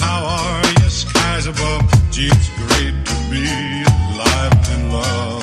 how are you? Skies above. Gee, it's great to be alive and love.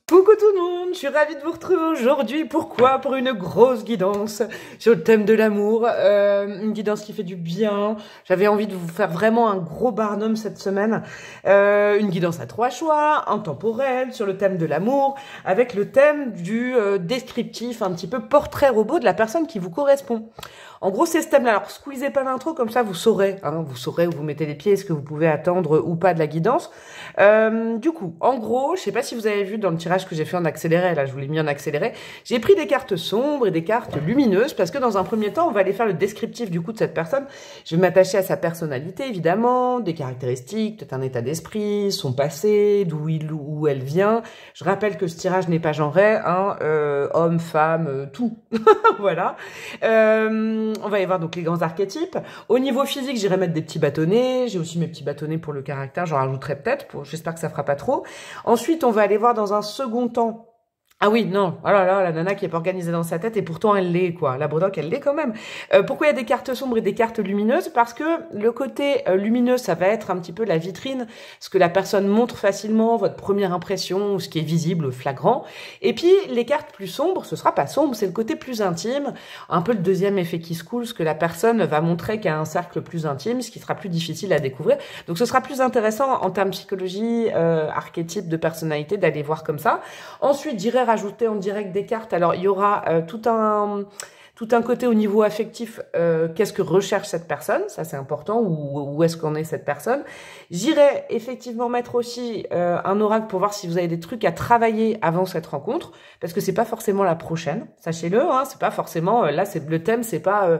Coucou tout le monde, je suis ravie de vous retrouver aujourd'hui. Pourquoi? Pour une grosse guidance sur le thème de l'amour, une guidance qui fait du bien. J'avais envie de vous faire vraiment un gros barnum cette semaine. Une guidance à 3 choix, intemporelle, sur le thème de l'amour, avec le thème du descriptif, un petit peu portrait robot de la personne qui vous correspond. En gros, c'est ce thème-là. Alors, squeezez pas l'intro, comme ça, vous saurez où vous mettez les pieds, est-ce que vous pouvez attendre ou pas de la guidance. Du coup, en gros, je sais pas si vous avez vu dans le tirage que j'ai fait en accéléré, là, je vous l'ai mis en accéléré, j'ai pris des cartes sombres et des cartes lumineuses, parce que dans un premier temps, on va aller faire le descriptif du coup de cette personne. Je vais m'attacher à sa personnalité, évidemment, des caractéristiques, peut-être un état d'esprit, son passé, d'où il ou où elle vient. Je rappelle que ce tirage n'est pas genré, homme, femme, tout. Voilà. On va y voir donc les grands archétypes. Au niveau physique, j'irai mettre des petits bâtonnets. J'ai aussi mes petits bâtonnets pour le caractère. J'en rajouterai peut-être. J'espère que ça fera pas trop. Ensuite, on va aller voir dans un second temps. Ah oui, non, oh là là, la nana qui est pas organisée dans sa tête et pourtant elle l'est, quoi. La Bredoque, elle l'est quand même. Pourquoi il y a des cartes sombres et des cartes lumineuses? Parce que le côté lumineux, ça va être un petit peu la vitrine, ce que la personne montre facilement, votre première impression, ce qui est visible, flagrant. Et puis, les cartes plus sombres, ce sera pas sombre, c'est le côté plus intime, un peu le deuxième effet qui se coule, ce que la personne va montrer qu'il y a un cercle plus intime, ce qui sera plus difficile à découvrir. Donc, ce sera plus intéressant en termes de psychologie, archétype de personnalité, d'aller voir comme ça. Ensuite, j'irai rajouter en direct des cartes. Alors, il y aura tout un côté au niveau affectif, qu'est-ce que recherche cette personne, ça c'est important, où est-ce qu'on est cette personne. J'irai effectivement mettre aussi un oracle pour voir si vous avez des trucs à travailler avant cette rencontre, parce que c'est pas forcément la prochaine, sachez-le, c'est pas forcément, là c'est le thème, c'est pas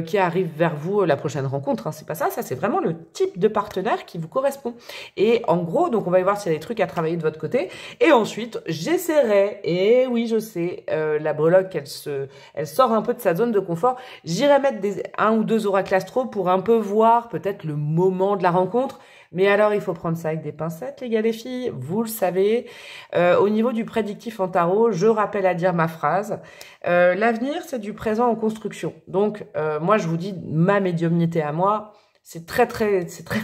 qui arrive vers vous la prochaine rencontre, c'est pas ça, ça c'est vraiment le type de partenaire qui vous correspond. Et en gros, donc on va y voir s'il y a des trucs à travailler de votre côté, et ensuite j'essaierai, et oui je sais, la breloque elle sort un peu de sa zone de confort, j'irai mettre un ou deux oracles astro pour un peu voir peut-être le moment de la rencontre, mais alors il faut prendre ça avec des pincettes les gars les filles, vous le savez. Au niveau du prédictif en tarot, je rappelle à dire ma phrase, l'avenir c'est du présent en construction, donc moi je vous dis ma médiumnité à moi, c'est très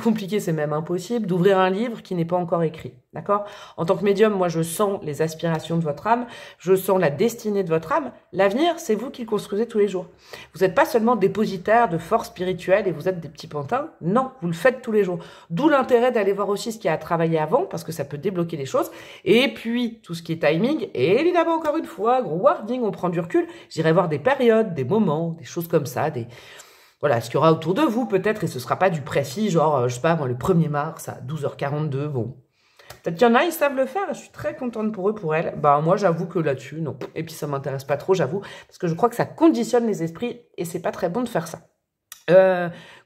compliqué, c'est même impossible d'ouvrir un livre qui n'est pas encore écrit, d'accord? En tant que médium, moi, je sens les aspirations de votre âme, je sens la destinée de votre âme. L'avenir, c'est vous qui le construisez tous les jours. Vous n'êtes pas seulement dépositaire de force spirituelle et vous êtes des petits pantins. Non, vous le faites tous les jours. D'où l'intérêt d'aller voir aussi ce qu'il y a à travailler avant, parce que ça peut débloquer les choses. Et puis, tout ce qui est timing, et évidemment, encore une fois, gros wording, on prend du recul. J'irai voir des périodes, des moments, des choses comme ça, voilà, ce qu'il y aura autour de vous, peut-être, et ce sera pas du précis, genre, je sais pas, moi, le 1er mars à 12h42, bon. Peut-être qu'il y en a, ils savent le faire, je suis très contente pour eux, pour elles. Bah, moi, j'avoue que là-dessus, non. Et puis, ça m'intéresse pas trop, j'avoue, parce que je crois que ça conditionne les esprits, et c'est pas très bon de faire ça.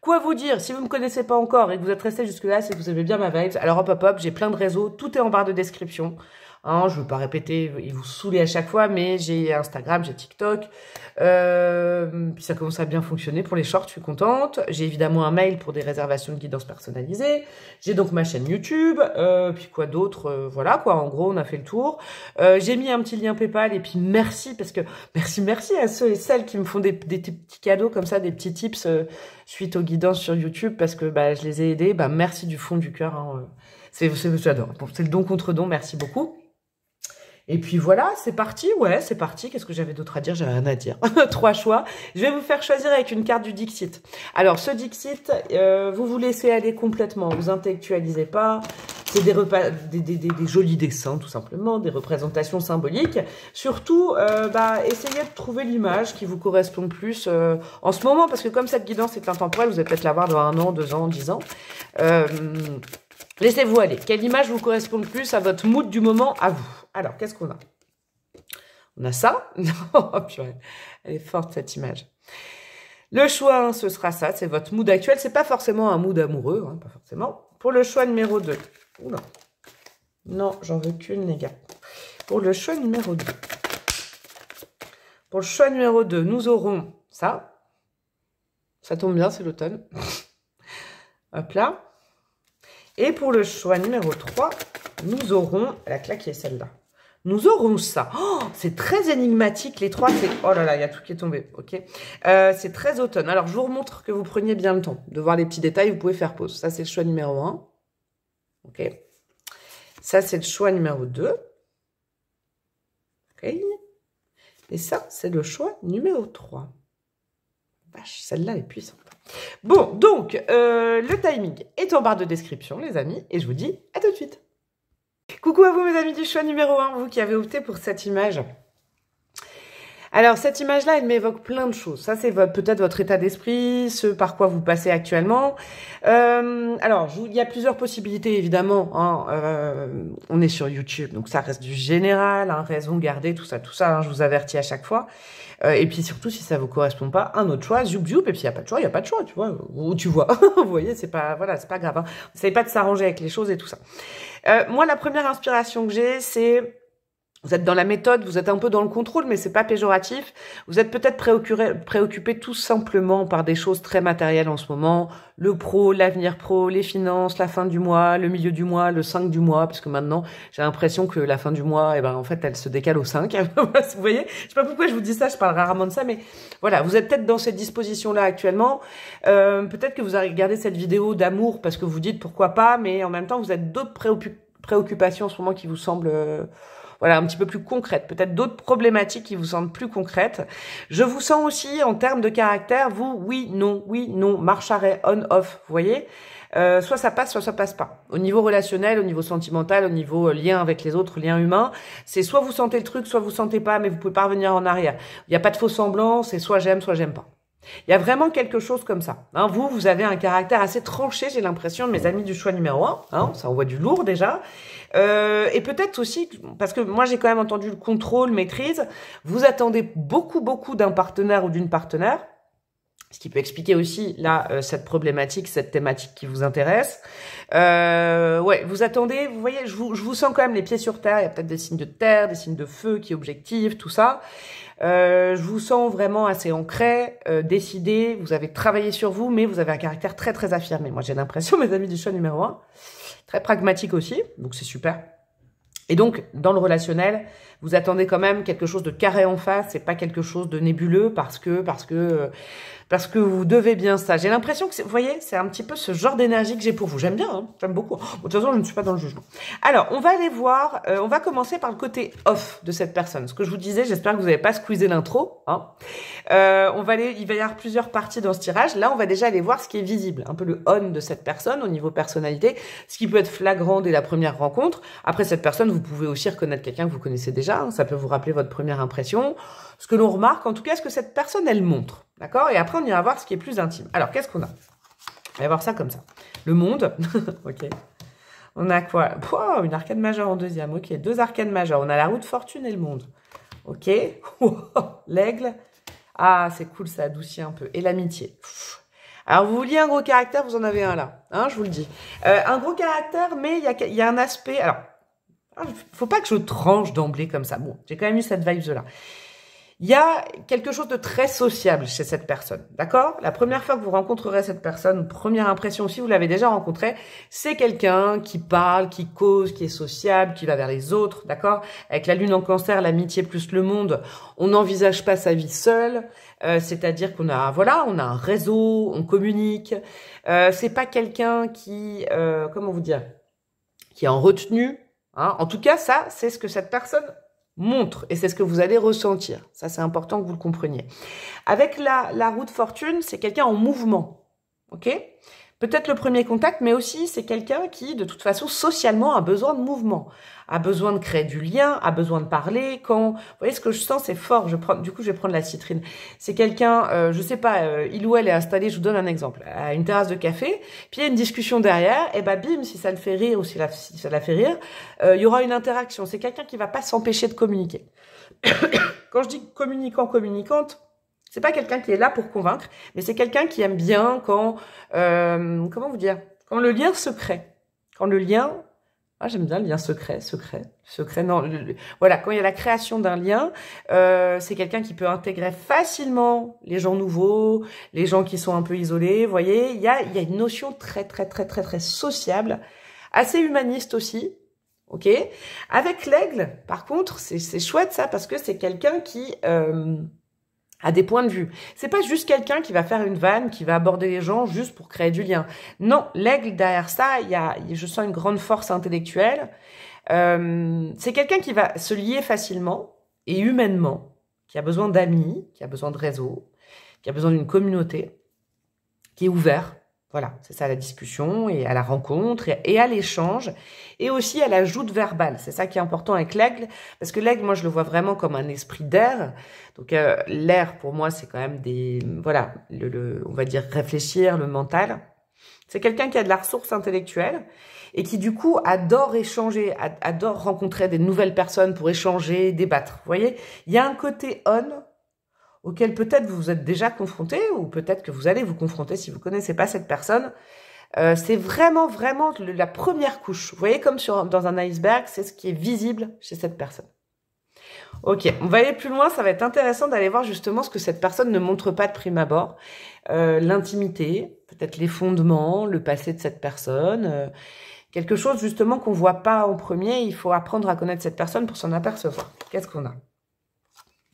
Quoi vous dire, si vous me connaissez pas encore et que vous êtes resté jusque-là, c'est que vous aimez bien ma vibes. Alors, hop, j'ai plein de réseaux, tout est en barre de description. Je veux pas répéter et vous saouler à chaque fois, mais j'ai Instagram, j'ai TikTok, puis ça commence à bien fonctionner pour les shorts, je suis contente. J'ai évidemment un mail pour des réservations de guidance personnalisées. J'ai donc ma chaîne YouTube, puis quoi d'autre, voilà quoi, en gros on a fait le tour. J'ai mis un petit lien PayPal et puis merci, parce que merci à ceux et celles qui me font des petits cadeaux comme ça, des petits tips suite aux guidances sur YouTube, parce que je les ai aidés, merci du fond du cœur, j'adore. Bon, c'est le don contre don, merci beaucoup. Et puis voilà, c'est parti, ouais, c'est parti. Qu'est-ce que j'avais d'autre à dire? J'avais rien à dire. 3 choix. Je vais vous faire choisir avec une carte du Dixit. Alors, ce Dixit, vous vous laissez aller complètement. Vous intellectualisez pas. C'est des jolis dessins, tout simplement, des représentations symboliques. Surtout, essayez de trouver l'image qui vous correspond le plus en ce moment, parce que comme cette guidance est intemporelle, vous allez peut-être la voir dans 1 an, 2 ans, 10 ans. Laissez-vous aller. Quelle image vous correspond le plus à votre mood du moment, à vous? Alors, qu'est-ce qu'on a? On a ça? Non, purée. Elle est forte, cette image. Le choix 1, ce sera ça. C'est votre mood actuel. C'est pas forcément un mood amoureux, pas forcément. Pour le choix numéro 2. Oula. Non, j'en veux qu'une, les gars. Pour le choix numéro 2. Pour le choix numéro 2, nous aurons ça. Ça tombe bien, c'est l'automne. Hop là. Et pour le choix numéro 3, nous aurons la claquée, celle-là. Nous aurons ça. Oh, c'est très énigmatique. Les 3, c'est... Oh là là, il y a tout qui est tombé. Ok. C'est très automne. Alors, je vous remontre que vous preniez bien le temps de voir les petits détails. Vous pouvez faire pause. Ça, c'est le choix numéro 1. Ok. Ça, c'est le choix numéro 2. Ok. Et ça, c'est le choix numéro 3. Vache, celle-là est puissante. Bon, donc, le timing est en barre de description, les amis. Et je vous dis à tout de suite. Coucou à vous mes amis du choix numéro 1, vous qui avez opté pour cette image. Alors cette image-là, elle m'évoque plein de choses. Ça c'est peut-être votre état d'esprit, ce par quoi vous passez actuellement. Alors il y a plusieurs possibilités évidemment. Hein. On est sur YouTube, donc ça reste du général, hein, raison gardée, tout ça, hein, je vous avertis à chaque fois. Et puis surtout si ça vous correspond pas, un autre choix, zoup zoup. Et puis il y a pas de choix, tu vois. Ou tu vois, vous voyez, c'est pas voilà, c'est pas grave. Hein. Vous savez pas de s'arranger avec les choses et tout ça. Moi, la première inspiration que j'ai, c'est vous êtes dans la méthode, vous êtes un peu dans le contrôle, mais c'est pas péjoratif. Vous êtes peut-être préoccupé tout simplement par des choses très matérielles en ce moment. Le pro, l'avenir pro, les finances, la fin du mois, le milieu du mois, le 5 du mois, parce que maintenant, j'ai l'impression que la fin du mois, en fait, elle se décale au 5. Vous voyez? Je sais pas pourquoi je vous dis ça, je parle rarement de ça, mais voilà, vous êtes peut-être dans cette disposition-là actuellement. Peut-être que vous avez regardé cette vidéo d'amour parce que vous dites pourquoi pas, mais en même temps, vous avez d'autres préoccupations en ce moment qui vous semblent... voilà, un petit peu plus concrète, peut-être d'autres problématiques qui vous semblent plus concrètes. Je vous sens aussi, en termes de caractère, vous, oui, non, marche arrêt, on, off, vous voyez, soit ça passe, soit ça passe pas. Au niveau relationnel, au niveau sentimental, au niveau lien avec les autres, lien humain, c'est soit vous sentez le truc, soit vous sentez pas, mais vous pouvez pas revenir en arrière. Il n'y a pas de faux semblant, c'est soit j'aime pas. Il y a vraiment quelque chose comme ça. Hein, vous avez un caractère assez tranché, j'ai l'impression, de mes amis du choix numéro 1. Hein, ça envoie du lourd déjà. Et peut-être aussi, parce que moi j'ai quand même entendu le contrôle, maîtrise, vous attendez beaucoup d'un partenaire ou d'une partenaire, ce qui peut expliquer aussi là cette problématique, cette thématique qui vous intéresse. Ouais, vous attendez, vous voyez, je vous sens quand même les pieds sur terre, il y a peut-être des signes de terre, des signes de feu qui objectivent, tout ça. Je vous sens vraiment assez ancré, décidé, vous avez travaillé sur vous, mais vous avez un caractère très affirmé. Moi j'ai l'impression, mes amis du choix numéro 1, très pragmatique aussi, donc c'est super. Et donc, dans le relationnel, vous attendez quand même quelque chose de carré en face, c'est pas quelque chose de nébuleux parce que vous devez bien ça. J'ai l'impression que, vous voyez, c'est un petit peu ce genre d'énergie que j'ai pour vous. J'aime bien, hein, j'aime beaucoup. Bon, de toute façon, je ne suis pas dans le jugement. Alors, on va aller voir, on va commencer par le côté off de cette personne. Ce que je vous disais, j'espère que vous n'avez pas squeezé l'intro. Hein. Il va y avoir plusieurs parties dans ce tirage. Là, on va déjà aller voir ce qui est visible, un peu le on de cette personne au niveau personnalité, ce qui peut être flagrant dès la première rencontre. Après, cette personne, vous pouvez aussi reconnaître quelqu'un que vous connaissez déjà. Hein, ça peut vous rappeler votre première impression. Ce que l'on remarque, en tout cas, ce que cette personne, elle montre. D'accord? Et après, on ira voir ce qui est plus intime. Alors, qu'est-ce qu'on a? On va voir ça comme ça. Le monde. Ok. On a quoi? Wow, une arcane majeure en deuxième. Ok, 2 arcanes majeures. On a la roue de fortune et le monde. Ok. L'aigle. Ah, c'est cool, ça adoucit un peu. Et l'amitié. Alors, vous vouliez un gros caractère, vous en avez un là. Hein, je vous le dis. Un gros caractère, mais il y a un aspect... Alors, faut pas que je tranche d'emblée comme ça. Bon, j'ai quand même eu cette vibe-là. Il y a quelque chose de très sociable chez cette personne, d'accord? La première fois que vous rencontrerez cette personne, première impression aussi, vous l'avez déjà rencontré, c'est quelqu'un qui parle, qui cause, qui est sociable, qui va vers les autres, d'accord? Avec la lune en cancer, l'amitié plus le monde, on n'envisage pas sa vie seule, c'est-à-dire qu'on a, voilà, on a un réseau, on communique, c'est pas quelqu'un qui, comment vous dire, qui est en retenue, hein? En tout cas, ça, c'est ce que cette personne montre, et c'est ce que vous allez ressentir. Ça, c'est important que vous le compreniez. Avec la roue de fortune, c'est quelqu'un en mouvement, ok? Peut-être le premier contact, mais aussi c'est quelqu'un qui, de toute façon, socialement, a besoin de mouvement, a besoin de créer du lien, a besoin de parler. Quand, vous voyez, ce que je sens, c'est fort. Du coup, je vais prendre la citrine. C'est quelqu'un, je sais pas, il ou elle est installé, je vous donne un exemple, à une terrasse de café, puis il y a une discussion derrière, et bah bim, si ça le fait rire ou si ça la fait rire, il y aura une interaction. C'est quelqu'un qui va pas s'empêcher de communiquer. Quand je dis communicante, c'est pas quelqu'un qui est là pour convaincre, mais c'est quelqu'un qui aime bien quand, comment vous dire, quand le lien se crée. Quand le lien, ah j'aime bien le lien secret, non, voilà, quand il y a la création d'un lien, c'est quelqu'un qui peut intégrer facilement les gens nouveaux, les gens qui sont un peu isolés, vous voyez, il y a une notion très sociable assez humaniste aussi. Ok. Avec l'aigle, par contre, c'est chouette ça parce que c'est quelqu'un qui a des points de vue. C'est pas juste quelqu'un qui va faire une vanne, qui va aborder les gens juste pour créer du lien. Non, l'aigle derrière ça, je sens une grande force intellectuelle. C'est quelqu'un qui va se lier facilement et humainement, qui a besoin d'amis, qui a besoin de réseau, qui a besoin d'une communauté, qui est ouvert. Voilà, c'est ça la discussion et à la rencontre et à l'échange et aussi à la joute verbale. C'est ça qui est important avec l'aigle parce que l'aigle, moi, je le vois vraiment comme un esprit d'air. Donc, l'air, pour moi, c'est quand même voilà, on va dire réfléchir, le mental. C'est quelqu'un qui a de la ressource intellectuelle et qui, du coup, adore échanger, adore rencontrer des nouvelles personnes pour échanger, débattre. Vous voyez, il y a un côté on auquel peut-être vous vous êtes déjà confronté ou peut-être que vous allez vous confronter si vous connaissez pas cette personne. C'est vraiment, vraiment la première couche. Vous voyez, comme dans un iceberg, c'est ce qui est visible chez cette personne. Ok, on va aller plus loin. Ça va être intéressant d'aller voir justement ce que cette personne ne montre pas de prime abord. L'intimité, peut-être les fondements, le passé de cette personne. Quelque chose justement qu'on voit pas en premier. Il faut apprendre à connaître cette personne pour s'en apercevoir. Qu'est-ce qu'on a?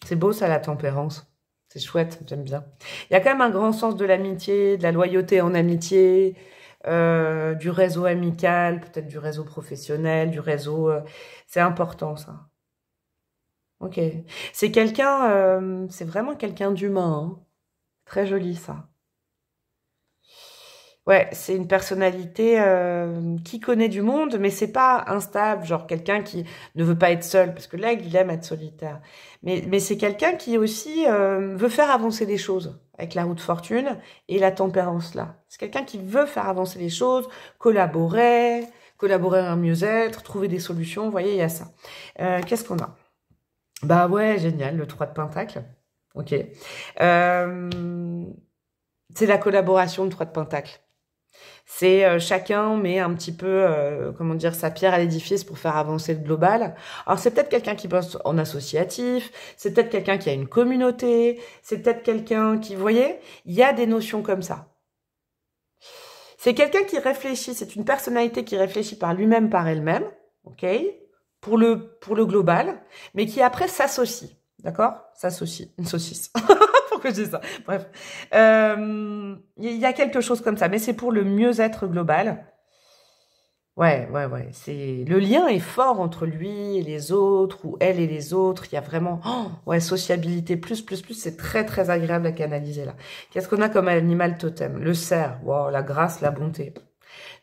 C'est beau ça, la tempérance. C'est chouette, j'aime bien. Il y a quand même un grand sens de l'amitié, de la loyauté en amitié, du réseau amical, peut-être du réseau professionnel, du réseau... c'est important, ça. Ok. C'est quelqu'un... c'est vraiment quelqu'un d'humain. Hein. Très joli, ça. Ouais, c'est une personnalité qui connaît du monde, mais c'est pas instable, genre quelqu'un qui ne veut pas être seul, parce que l'aigle, il aime être solitaire. Mais c'est quelqu'un qui aussi veut faire avancer les choses, avec la roue de fortune et la tempérance là. C'est quelqu'un qui veut faire avancer les choses, collaborer à un mieux-être, trouver des solutions, vous voyez, il y a ça. Qu'est-ce qu'on a? Bah ouais, génial, le 3 de Pentacle. Ok. C'est la collaboration, le 3 de Pentacle. C'est chacun met un petit peu, comment dire, sa pierre à l'édifice pour faire avancer le global. Alors c'est peut-être quelqu'un qui bosse en associatif, c'est peut-être quelqu'un qui a une communauté, c'est peut-être quelqu'un qui, vous voyez, il y a des notions comme ça. C'est quelqu'un qui réfléchit, c'est une personnalité qui réfléchit par lui-même, par elle-même, ok, pour le global, mais qui après s'associe, d'accord? S'associe, une saucisse. Pourquoi je dis ça? Bref. Il y a quelque chose comme ça, mais c'est pour le mieux-être global. Ouais. Le lien est fort entre lui et les autres, ou elle et les autres. Il y a vraiment, ouais, sociabilité plus. C'est très, très agréable à canaliser, là. Qu'est-ce qu'on a comme animal totem? Le cerf. Wow, la grâce, la bonté.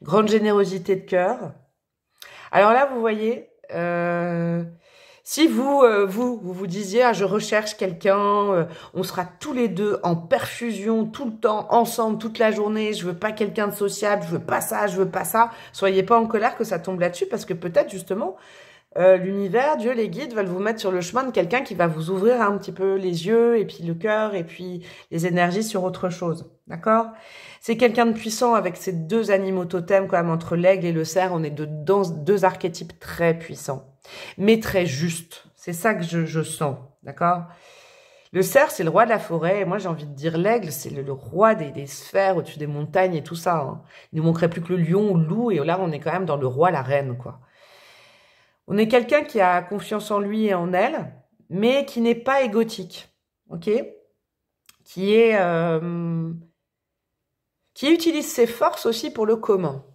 Grande générosité de cœur. Alors là, vous voyez, si vous disiez, je recherche quelqu'un, on sera tous les deux en perfusion, tout le temps, ensemble, toute la journée, je veux pas quelqu'un de sociable, je veux pas ça, soyez pas en colère que ça tombe là-dessus, parce que peut-être, justement, l'univers, Dieu, les guides veulent vous mettre sur le chemin de quelqu'un qui va vous ouvrir un petit peu les yeux, et puis le cœur, et puis les énergies sur autre chose, d'accord? C'est quelqu'un de puissant avec ces deux animaux totems, quand même, entre l'aigle et le cerf, on est dans deux archétypes très puissants. Mais très juste. C'est ça que je sens, d'accord? Le cerf, c'est le roi de la forêt. Et moi, j'ai envie de dire l'aigle, c'est le roi des sphères au-dessus des montagnes et tout ça. Hein. Il ne manquerait plus que le lion ou le loup. Et là, on est quand même dans le roi, la reine, quoi. On est quelqu'un qui a confiance en lui et en elle, mais qui n'est pas égotique, ok? Qui utilise ses forces aussi pour le commun.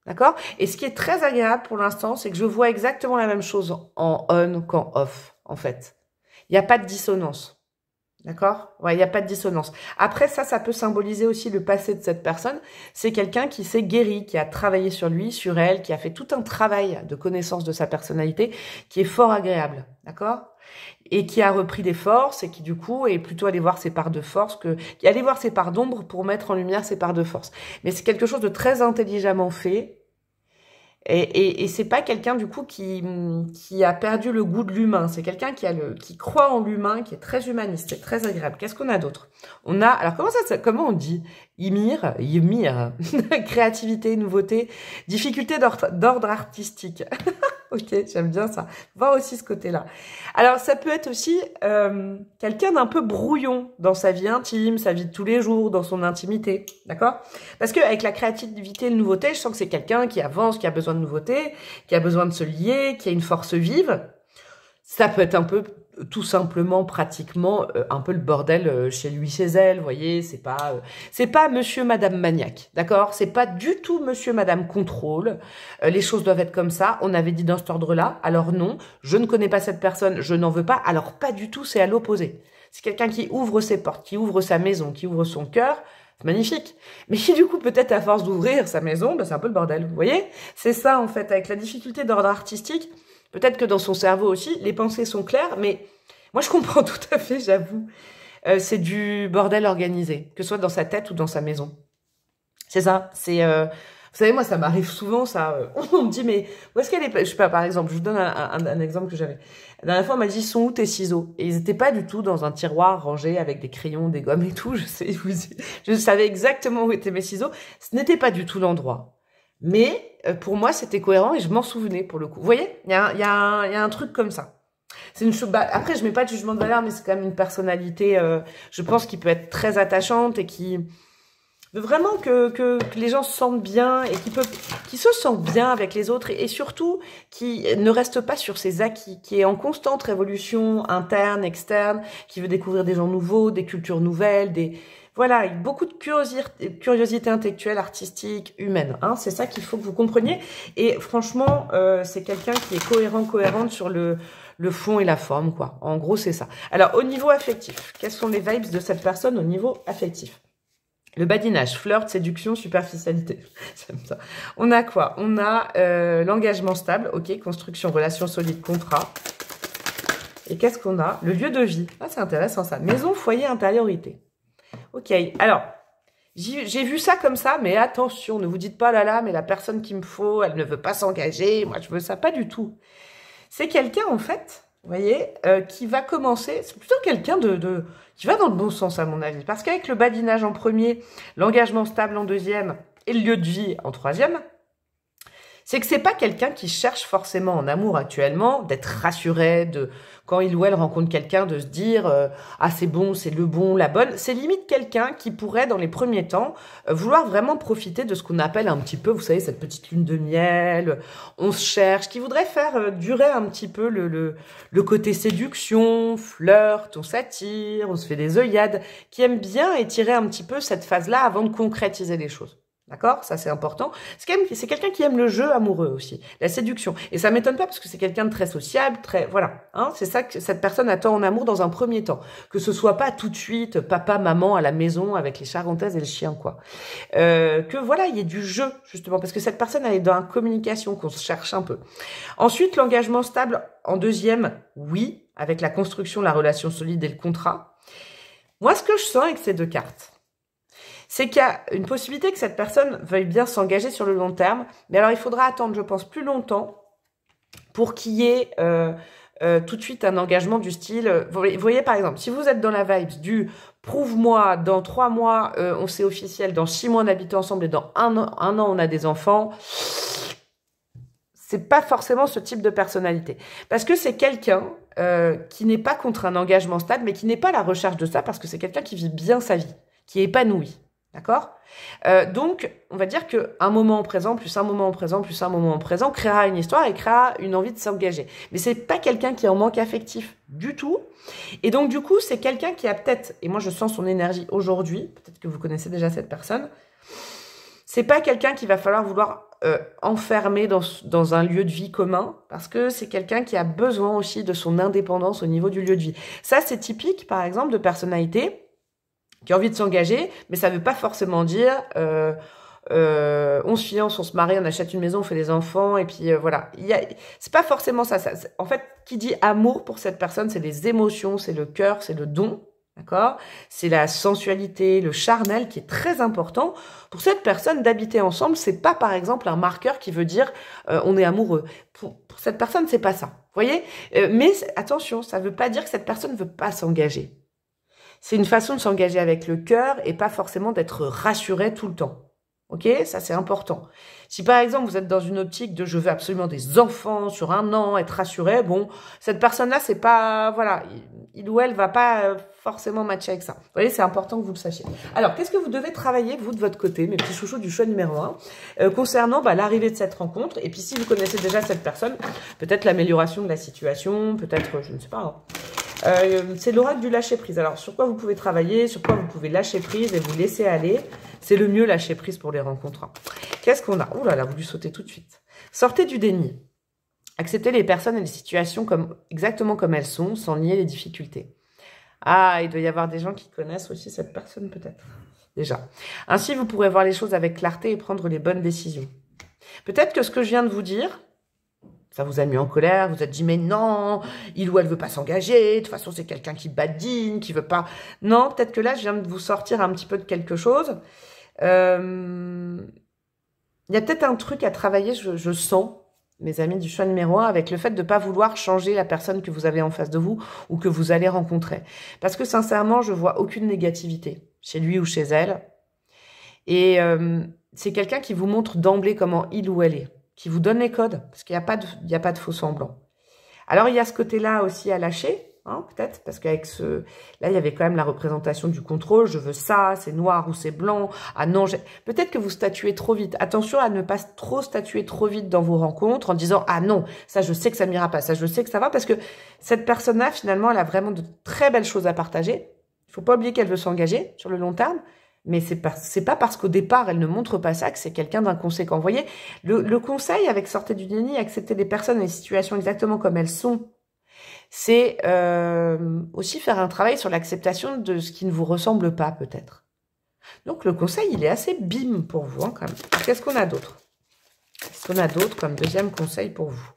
D'accord? Et ce qui est très agréable pour l'instant, c'est que je vois exactement la même chose en on qu'en off, en fait. Il n'y a pas de dissonance. D'accord? Ouais, il n'y a pas de dissonance. Après, ça peut symboliser aussi le passé de cette personne. C'est quelqu'un qui s'est guéri, qui a travaillé sur lui, sur elle, qui a fait tout un travail de connaissance de sa personnalité, qui est fort agréable. D'accord? Et qui a repris des forces et qui, du coup, est plutôt allé voir ses parts de force qui allait voir ses parts d'ombre pour mettre en lumière ses parts de force. Mais c'est quelque chose de très intelligemment fait. Et c'est pas quelqu'un, du coup, qui a perdu le goût de l'humain. C'est quelqu'un qui croit en l'humain, qui est très humaniste. C'est très agréable. Qu'est-ce qu'on a d'autre? On a, alors comment on dit? Ymir. Créativité, nouveauté, difficulté d'ordre artistique. Ok, j'aime bien ça. Voir aussi ce côté-là. Alors, ça peut être aussi quelqu'un d'un peu brouillon dans sa vie intime, sa vie de tous les jours, dans son intimité, d'accord? Parce que avec la créativité et la nouveauté, je sens que c'est quelqu'un qui avance, qui a besoin de nouveauté, qui a besoin de se lier, qui a une force vive. Ça peut être un peu, tout simplement, pratiquement, un peu le bordel chez lui, chez elle, vous voyez, c'est pas monsieur, madame maniaque, d'accord? C'est pas du tout monsieur, madame contrôle, les choses doivent être comme ça, on avait dit dans cet ordre-là, alors non, je ne connais pas cette personne, je n'en veux pas, alors pas du tout, c'est à l'opposé. C'est quelqu'un qui ouvre ses portes, qui ouvre sa maison, qui ouvre son cœur, c'est magnifique. Mais qui, du coup, peut-être à force d'ouvrir sa maison, ben, c'est un peu le bordel, vous voyez? C'est ça, en fait, avec la difficulté d'ordre artistique. Peut-être que dans son cerveau aussi, les pensées sont claires, mais moi, je comprends tout à fait, j'avoue. C'est du bordel organisé, que ce soit dans sa tête ou dans sa maison. C'est ça. Vous savez, moi, ça m'arrive souvent, ça. On me dit, mais où est-ce qu'elle est? Je sais pas, par exemple, je vous donne un exemple que j'avais. La dernière fois, on m'a dit, sont où tes ciseaux? Et ils étaient pas du tout dans un tiroir rangé avec des crayons, des gommes et tout. Je savais exactement où étaient mes ciseaux. Ce n'était pas du tout l'endroit. Mais pour moi, c'était cohérent et je m'en souvenais pour le coup. Vous voyez, il y a un truc comme ça. C'est une chose. Bah, après, je mets pas de jugement de valeur, mais c'est quand même une personnalité, je pense, qui peut être très attachante et qui veut vraiment que les gens se sentent bien et qui se sentent bien avec les autres et surtout qui ne reste pas sur ses acquis, qui est en constante révolution interne, externe, qui veut découvrir des gens nouveaux, des cultures nouvelles, voilà, beaucoup de curiosité intellectuelle, artistique, humaine. Hein, c'est ça qu'il faut que vous compreniez. Et franchement, c'est quelqu'un qui est cohérente sur le fond et la forme, quoi. En gros, c'est ça. Alors, au niveau affectif, quelles sont les vibes de cette personne au niveau affectif? Le badinage, flirt, séduction, superficialité. J'aime ça. On a quoi? On a l'engagement stable, ok, construction, relation solide, contrat. Et qu'est-ce qu'on a? Le lieu de vie. Ah, c'est intéressant ça. Maison, foyer, intériorité. Ok, alors, j'ai vu ça comme ça, mais attention, ne vous dites pas, là, mais la personne qu'il me faut, elle ne veut pas s'engager, moi je veux ça, pas du tout. C'est quelqu'un, en fait, vous voyez, qui va commencer, c'est plutôt quelqu'un qui va dans le bon sens, à mon avis, parce qu'avec le badinage en premier, l'engagement stable en deuxième, et le lieu de vie en troisième, c'est que c'est pas quelqu'un qui cherche forcément en amour actuellement, d'être rassuré, quand il ou elle rencontre quelqu'un, de se dire ah c'est bon, c'est le bon, la bonne. C'est limite quelqu'un qui pourrait, dans les premiers temps, vouloir vraiment profiter de ce qu'on appelle un petit peu, vous savez, cette petite lune de miel, on se cherche, qui voudrait faire durer un petit peu le côté séduction, flirt, on s'attire, on se fait des œillades, qui aime bien étirer un petit peu cette phase-là avant de concrétiser les choses. D'accord? Ça, c'est important. C'est quelqu'un qui aime le jeu amoureux aussi, la séduction. Et ça m'étonne pas parce que c'est quelqu'un de très sociable, voilà. Hein, c'est ça que cette personne attend en amour dans un premier temps. Que ce soit pas tout de suite papa, maman à la maison avec les charentaises et le chien, quoi. Que voilà, il y ait du jeu, justement, parce que cette personne, elle est dans la communication, qu'on se cherche un peu. Ensuite, l'engagement stable en deuxième, oui, avec la construction, la relation solide et le contrat. Moi, ce que je sens avec ces deux cartes, c'est qu'il y a une possibilité que cette personne veuille bien s'engager sur le long terme. Mais alors, il faudra attendre, je pense, plus longtemps pour qu'il y ait tout de suite un engagement du style... Vous voyez, par exemple, si vous êtes dans la vibe du « prouve-moi, dans 3 mois, on c'est officiel, dans 6 mois, on habite ensemble et dans un an, on a des enfants », c'est pas forcément ce type de personnalité. Parce que c'est quelqu'un qui n'est pas contre un engagement stable, mais qui n'est pas à la recherche de ça, parce que c'est quelqu'un qui vit bien sa vie, qui est épanoui. D'accord? Donc, on va dire qu'un moment en présent, plus un moment en présent, plus un moment en présent, créera une histoire et créera une envie de s'engager. Mais c'est pas quelqu'un qui est en manque affectif du tout. Et donc, du coup, c'est quelqu'un qui a peut-être, et moi je sens son énergie aujourd'hui, peut-être que vous connaissez déjà cette personne, c'est pas quelqu'un qu'il va falloir vouloir enfermer dans un lieu de vie commun, parce que c'est quelqu'un qui a besoin aussi de son indépendance au niveau du lieu de vie. Ça, c'est typique, par exemple, de personnalité qui a envie de s'engager, mais ça veut pas forcément dire on se fiance, on se marie, on achète une maison, on fait des enfants, et puis voilà. C'est pas forcément ça. En fait, qui dit amour pour cette personne, c'est les émotions, c'est le cœur, c'est le don, d'accord? C'est la sensualité, le charnel qui est très important. Pour cette personne, d'habiter ensemble, c'est pas par exemple un marqueur qui veut dire on est amoureux. Pour cette personne, c'est pas ça. Vous voyez? Mais attention, ça veut pas dire que cette personne veut pas s'engager. C'est une façon de s'engager avec le cœur et pas forcément d'être rassuré tout le temps. Ok, ça c'est important. Si par exemple vous êtes dans une optique de je veux absolument des enfants sur 1 an, être rassuré, bon, cette personne-là, c'est pas, voilà, il ou elle va pas forcément matcher avec ça. Vous voyez, c'est important que vous le sachiez. Alors, qu'est-ce que vous devez travailler, vous, de votre côté, mes petits chouchous du choix numéro 1, concernant l'arrivée de cette rencontre, et puis si vous connaissez déjà cette personne, peut-être l'amélioration de la situation, peut-être, je ne sais pas, c'est l'oracle du lâcher-prise. Alors, sur quoi vous pouvez travailler, sur quoi vous pouvez lâcher prise et vous laisser aller. C'est le mieux lâcher prise pour les rencontres. Qu'est-ce qu'on a? Ouh là là, voulu sauter tout de suite. Sortez du déni. Acceptez les personnes et les situations exactement comme elles sont, sans nier les difficultés. Ah, il doit y avoir des gens qui connaissent aussi cette personne peut-être. Déjà. Ainsi, vous pourrez voir les choses avec clarté et prendre les bonnes décisions. Peut-être que ce que je viens de vous dire, ça vous a mis en colère, vous êtes dit, mais non, il ou elle veut pas s'engager, de toute façon, c'est quelqu'un qui badine, qui veut pas... Non, peut-être que là, je viens de vous sortir un petit peu de quelque chose. Il y a peut-être un truc à travailler, je sens, mes amis du choix numéro 1, avec le fait de ne pas vouloir changer la personne que vous avez en face de vous ou que vous allez rencontrer. Parce que sincèrement, je vois aucune négativité chez lui ou chez elle. Et c'est quelqu'un qui vous montre d'emblée comment il ou elle est, qui vous donne les codes, parce qu'il n'y a pas de faux semblants. Alors, il y a ce côté-là aussi à lâcher, hein, peut-être, parce qu'avec là, il y avait quand même la représentation du contrôle, je veux ça, c'est noir ou c'est blanc, ah non, peut-être que vous statuez trop vite. Attention à ne pas trop statuer trop vite dans vos rencontres en disant, ah non, ça je sais que ça m'ira pas, ça je sais que ça va, parce que cette personne-là, finalement, elle a vraiment de très belles choses à partager. Il faut pas oublier qu'elle veut s'engager sur le long terme, mais c'est pas parce qu'au départ, elle ne montre pas ça que c'est quelqu'un d'inconséquent. Vous voyez, le conseil avec sortez du déni, accepter les personnes et les situations exactement comme elles sont, c'est aussi faire un travail sur l'acceptation de ce qui ne vous ressemble pas, peut-être. Donc, le conseil, il est assez bim pour vous, hein, quand même. Qu'est-ce qu'on a d'autre? Qu'est-ce qu'on a d'autre comme deuxième conseil pour vous?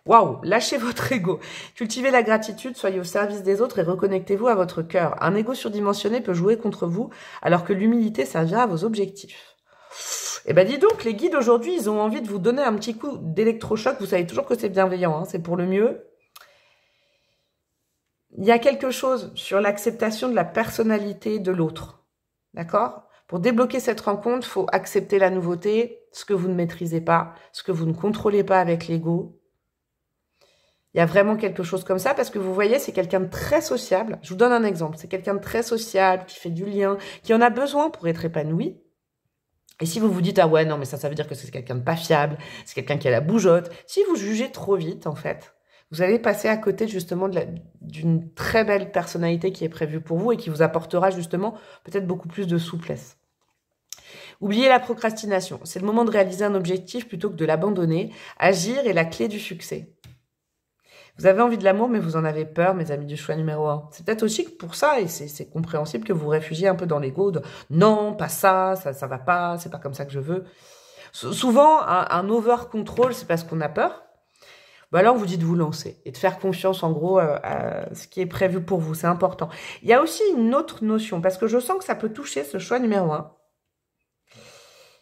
Waouh, lâchez votre ego. Cultivez la gratitude, soyez au service des autres et reconnectez-vous à votre cœur. Un ego surdimensionné peut jouer contre vous, alors que l'humilité servira à vos objectifs. Eh ben, dis donc, les guides aujourd'hui, ils ont envie de vous donner un petit coup d'électrochoc. Vous savez toujours que c'est bienveillant, hein, c'est pour le mieux. Il y a quelque chose sur l'acceptation de la personnalité de l'autre. D'accord? Pour débloquer cette rencontre, il faut accepter la nouveauté, ce que vous ne maîtrisez pas, ce que vous ne contrôlez pas avec l'ego. Il y a vraiment quelque chose comme ça, parce que vous voyez, c'est quelqu'un de très sociable. Je vous donne un exemple. C'est quelqu'un de très sociable, qui fait du lien, qui en a besoin pour être épanoui. Et si vous vous dites, ah ouais, non, mais ça veut dire que c'est quelqu'un de pas fiable, c'est quelqu'un qui a la bougeotte. Si vous jugez trop vite, en fait, vous allez passer à côté, justement, d'une très belle personnalité qui est prévue pour vous et qui vous apportera, justement, peut-être beaucoup plus de souplesse. Oubliez la procrastination. C'est le moment de réaliser un objectif plutôt que de l'abandonner. Agir est la clé du succès. Vous avez envie de l'amour, mais vous en avez peur, mes amis du choix numéro 1. C'est peut-être aussi pour ça, et c'est compréhensible, que vous réfugiez un peu dans l'ego de « non, pas ça, ça va pas, c'est pas comme ça que je veux ». Souvent, un over-control, c'est parce qu'on a peur. Bah alors, vous dites de vous lancer et de faire confiance, en gros, à ce qui est prévu pour vous. C'est important. Il y a aussi une autre notion, parce que je sens que ça peut toucher ce choix numéro 1.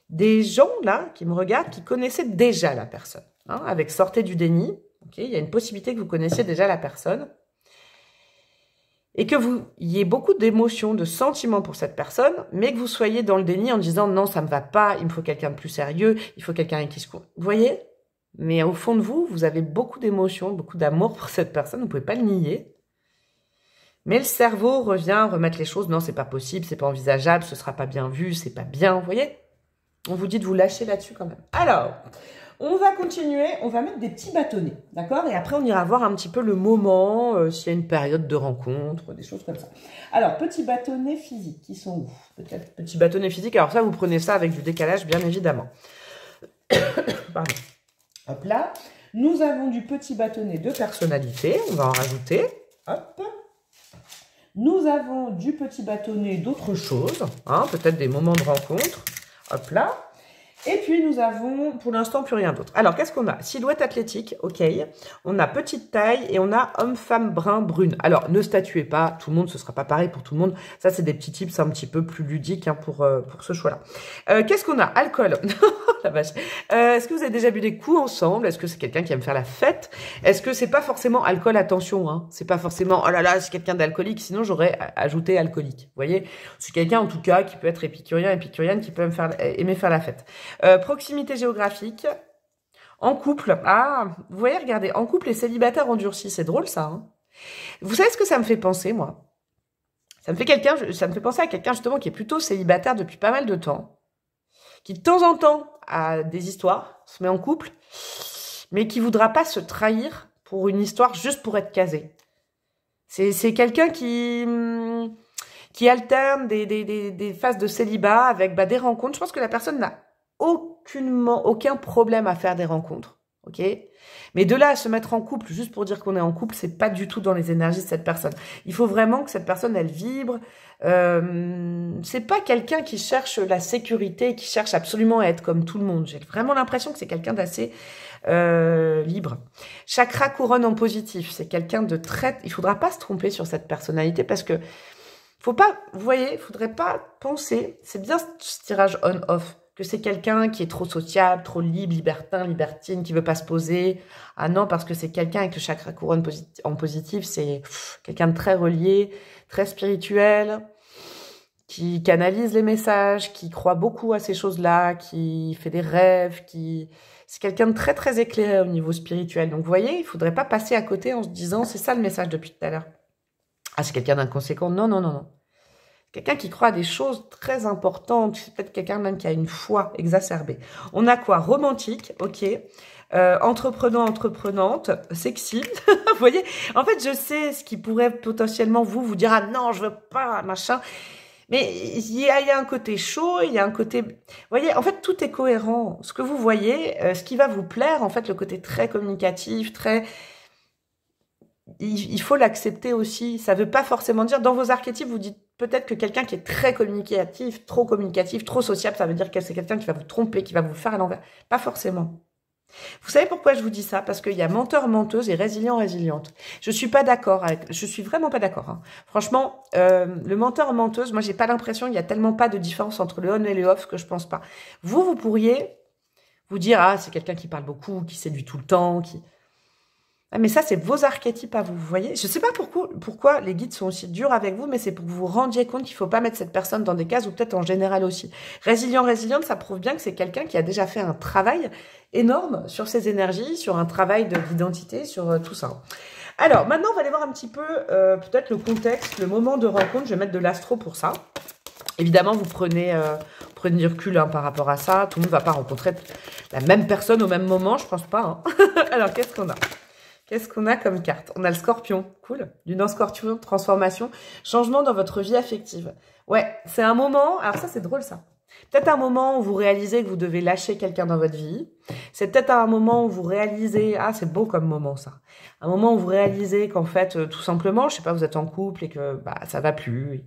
Des gens, là, qui me regardent, qui connaissaient déjà la personne, hein, avec sortez du déni. Okay, il y a une possibilité que vous connaissiez déjà la personne et que vous y ait beaucoup d'émotions, de sentiments pour cette personne, mais que vous soyez dans le déni en disant non, ça me va pas, il me faut quelqu'un de plus sérieux, il faut quelqu'un avec qui se... Vous voyez? Mais au fond de vous, vous avez beaucoup d'émotions, beaucoup d'amour pour cette personne, vous ne pouvez pas le nier. Mais le cerveau revient remettre les choses, non, c'est pas possible, c'est pas envisageable, ce sera pas bien vu, c'est pas bien, vous voyez? On vous dit de vous lâcher là-dessus quand même. Alors... on va continuer, on va mettre des petits bâtonnets, d'accord? Et après, on ira voir un petit peu le moment, s'il y a une période de rencontre, des choses comme ça. Alors, petits bâtonnets physiques, qui sont où? Peut-être petits bâtonnets physiques. Alors ça, vous prenez ça avec du décalage, bien évidemment. Pardon. Hop là. Nous avons du petit bâtonnet de personnalité, on va en rajouter. Hop. Nous avons du petit bâtonnet d'autres choses, hein, peut-être des moments de rencontre. Hop là. Et puis, nous avons, pour l'instant, plus rien d'autre. Alors, qu'est-ce qu'on a? Silhouette athlétique, ok. On a petite taille et on a homme, femme, brun, brune. Alors, ne statuez pas, tout le monde, ce sera pas pareil pour tout le monde. Ça, c'est des petits tips un petit peu plus ludiques hein, pour ce choix-là. Qu'est-ce qu'on a? Alcool. La vache. Est-ce que vous avez déjà bu des coups ensemble? Est-ce que c'est quelqu'un qui aime faire la fête? Est-ce que c'est pas forcément alcool? Attention, hein. C'est pas forcément, oh là là, c'est quelqu'un d'alcoolique, sinon j'aurais ajouté alcoolique. Vous voyez? C'est quelqu'un, en tout cas, qui peut être épicurien, épicurienne, qui peut aimer faire la fête. Proximité géographique, en couple. Ah, vous voyez, regardez, en couple et célibataire endurci, c'est drôle ça. Hein, vous savez ce que ça me fait penser, moi? Ça me fait penser à quelqu'un justement qui est plutôt célibataire depuis pas mal de temps, qui de temps en temps a des histoires, se met en couple, mais qui voudra pas se trahir pour une histoire juste pour être casé. C'est quelqu'un qui alterne des phases de célibat avec des rencontres. Je pense que la personne n'a aucun problème à faire des rencontres, ok? Mais de là à se mettre en couple juste pour dire qu'on est en couple, c'est pas du tout dans les énergies de cette personne. Il faut vraiment que cette personne, elle vibre. C'est pas quelqu'un qui cherche la sécurité, qui cherche absolument à être comme tout le monde. J'ai vraiment l'impression que c'est quelqu'un d'assez libre. Chakra couronne en positif, c'est quelqu'un de très... Il faudra pas se tromper sur cette personnalité parce que faut pas, vous voyez, faudrait pas penser, c'est bien ce tirage on-off, que c'est quelqu'un qui est trop sociable, trop libre, libertin, libertine, qui veut pas se poser. Ah non, parce que c'est quelqu'un avec le chakra couronne en positif, c'est quelqu'un de très relié, très spirituel, qui canalise les messages, qui croit beaucoup à ces choses-là, qui fait des rêves, c'est quelqu'un de très très éclairé au niveau spirituel. Donc vous voyez, il faudrait pas passer à côté en se disant, c'est ça le message depuis tout à l'heure. Ah, c'est quelqu'un d'inconséquent. Non, non, non, non. Quelqu'un qui croit à des choses très importantes. C'est peut-être quelqu'un même qui a une foi exacerbée. On a quoi? Romantique, ok. Entreprenant, entreprenante, sexy. Vous voyez? En fait, je sais ce qui pourrait potentiellement vous dire, ah non, je veux pas, machin. Mais il y a un côté chaud, il y a un côté... Vous voyez, en fait, tout est cohérent. Ce que vous voyez, ce qui va vous plaire, en fait, le côté très communicatif, très... Il faut l'accepter aussi. Ça veut pas forcément dire, dans vos archétypes, vous dites peut-être que quelqu'un qui est très communicatif, trop sociable, ça veut dire que c'est quelqu'un qui va vous tromper, qui va vous faire à l'envers. Pas forcément. Vous savez pourquoi je vous dis ça? Parce qu'il y a menteur, menteuse et résilient, résiliente. Je suis vraiment pas d'accord. Hein. Franchement, le menteur, menteuse, moi j'ai pas l'impression, il y a tellement pas de différence entre le on et le off que je pense pas. Vous pourriez vous dire, ah, c'est quelqu'un qui parle beaucoup, qui séduit tout le temps, qui... Ah, mais ça, c'est vos archétypes à vous, vous voyez. Je sais pas pourquoi les guides sont aussi durs avec vous, mais c'est pour que vous vous rendiez compte qu'il faut pas mettre cette personne dans des cases, ou peut-être en général aussi. Résilient, résiliente, ça prouve bien que c'est quelqu'un qui a déjà fait un travail énorme sur ses énergies, sur un travail de l'identité, sur tout ça. Alors, maintenant, on va aller voir un petit peu, peut-être le contexte, le moment de rencontre. Je vais mettre de l'astro pour ça. Évidemment, vous prenez du recul hein, par rapport à ça. Tout le monde ne va pas rencontrer la même personne au même moment, je pense pas. Hein. Alors, qu'est-ce qu'on a ? Qu'est-ce qu'on a comme carte? On a le scorpion, cool. Lune en scorpion, transformation, changement dans votre vie affective. Ouais, c'est un moment, alors ça c'est drôle ça. Peut-être un moment où vous réalisez que vous devez lâcher quelqu'un dans votre vie. C'est peut-être un moment où vous réalisez, ah c'est beau comme moment ça. Un moment où vous réalisez qu'en fait, tout simplement, je sais pas, vous êtes en couple et que ça va plus.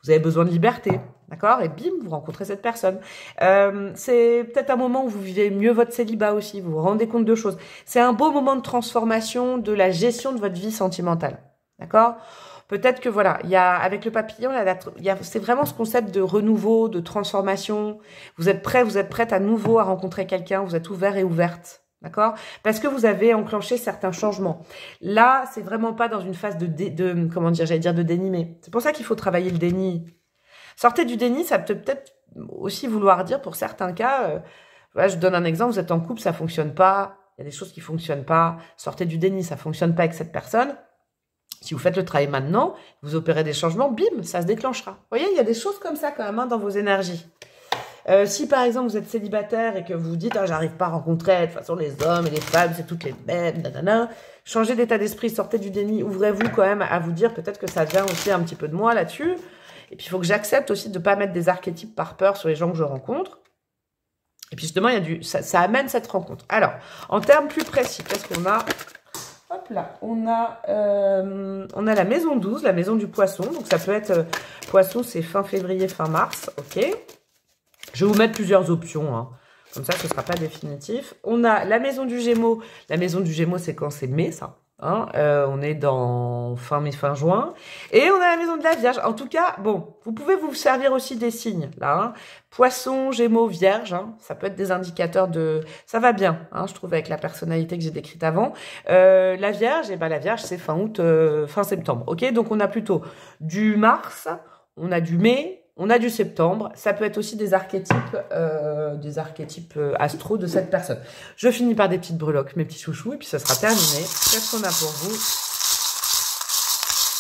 Vous avez besoin de liberté, d'accord? Et bim, vous rencontrez cette personne. C'est peut-être un moment où vous vivez mieux votre célibat aussi, vous vous rendez compte de choses. C'est un beau moment de transformation de la gestion de votre vie sentimentale, d'accord? Peut-être que voilà, il y a avec le papillon, c'est vraiment ce concept de renouveau, de transformation. Vous êtes prête à nouveau à rencontrer quelqu'un, vous êtes ouvert et ouverte. D'accord? Parce que vous avez enclenché certains changements. Là, c'est vraiment pas dans une phase comment dire, j'allais dire de déni, mais c'est pour ça qu'il faut travailler le déni. Sortez du déni, ça peut peut-être aussi vouloir dire, pour certains cas, je donne un exemple, vous êtes en couple, ça fonctionne pas, il y a des choses qui fonctionnent pas, sortez du déni, ça fonctionne pas avec cette personne. Si vous faites le travail maintenant, vous opérez des changements, bim, ça se déclenchera. Vous voyez, il y a des choses comme ça quand même hein, dans vos énergies. Si par exemple vous êtes célibataire et que vous vous dites ah, j'arrive pas à rencontrer, de toute façon les hommes et les femmes c'est toutes les mêmes, nanana, changez d'état d'esprit, sortez du déni, ouvrez-vous quand même à vous dire peut-être que ça vient aussi un petit peu de moi là-dessus. Et puis il faut que j'accepte aussi de ne pas mettre des archétypes par peur sur les gens que je rencontre. Et puis justement ça amène cette rencontre. Alors en termes plus précis, qu'est-ce qu'on a? Hop là, on a la maison 12, la maison du poisson. Donc ça peut être poisson, c'est fin février, fin mars, ok. Je vais vous mettre plusieurs options. Hein. Comme ça, ce ne sera pas définitif. On a la maison du Gémeaux. La maison du Gémeaux, c'est quand c'est mai, ça. Hein, on est dans fin mai, fin juin. Et on a la maison de la Vierge. En tout cas, bon, vous pouvez vous servir aussi des signes, là. Hein. Poisson, Gémeaux, Vierge. Hein, ça peut être des indicateurs de... Ça va bien, hein, je trouve, avec la personnalité que j'ai décrite avant. La Vierge, la Vierge, c'est fin août, fin septembre. Ok, donc on a plutôt du mars, on a du mai, on a du septembre. Ça peut être aussi des archétypes astro de cette personne. Je finis par des petites breloques, mes petits chouchous, et puis ça sera terminé. Qu'est-ce qu'on a pour vous,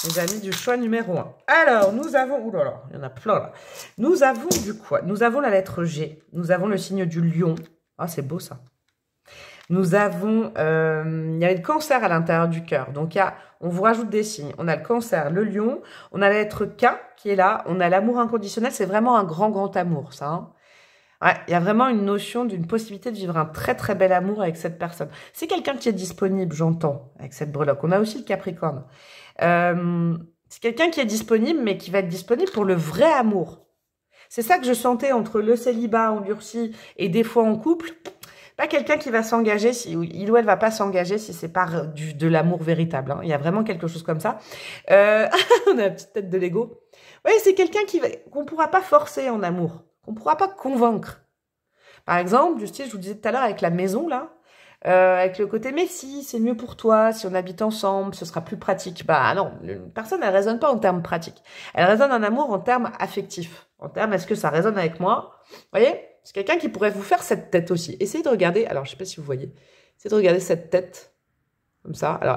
les amis du choix numéro 1? Alors, nous avons... Ouh là là, il y en a plein là. Nous avons du quoi? Nous avons la lettre G. Nous avons le signe du lion. Ah, c'est beau ça. Nous avons... il y a le cancer à l'intérieur du cœur. Donc, on vous rajoute des signes. On a le cancer, le lion. On a la lettre K qui est là. On a l'amour inconditionnel. C'est vraiment un grand, grand amour, ça. Hein. Ouais, il y a vraiment une notion d'une possibilité de vivre un très, très bel amour avec cette personne. C'est quelqu'un qui est disponible, j'entends, avec cette breloque. On a aussi le Capricorne. C'est quelqu'un qui est disponible, mais qui va être disponible pour le vrai amour. C'est ça que je sentais entre le célibat endurci et des fois en couple. Pas quelqu'un qui va s'engager, si il ou elle va pas s'engager si c'est pas de l'amour véritable. Hein. Il y a vraiment quelque chose comme ça. On a la petite tête de Lego. Oui, c'est quelqu'un qu'on pourra pas forcer en amour, qu'on pourra pas convaincre. Par exemple, je vous disais tout à l'heure avec la maison là, avec le côté mais si c'est mieux pour toi, si on habite ensemble, ce sera plus pratique. Bah non, une personne elle raisonne pas en termes pratiques. Elle raisonne en amour en termes affectifs, en termes est-ce que ça résonne avec moi. Vous voyez? C'est quelqu'un qui pourrait vous faire cette tête aussi. Essayez de regarder, alors je sais pas si vous voyez, essayez de regarder cette tête, comme ça. Alors,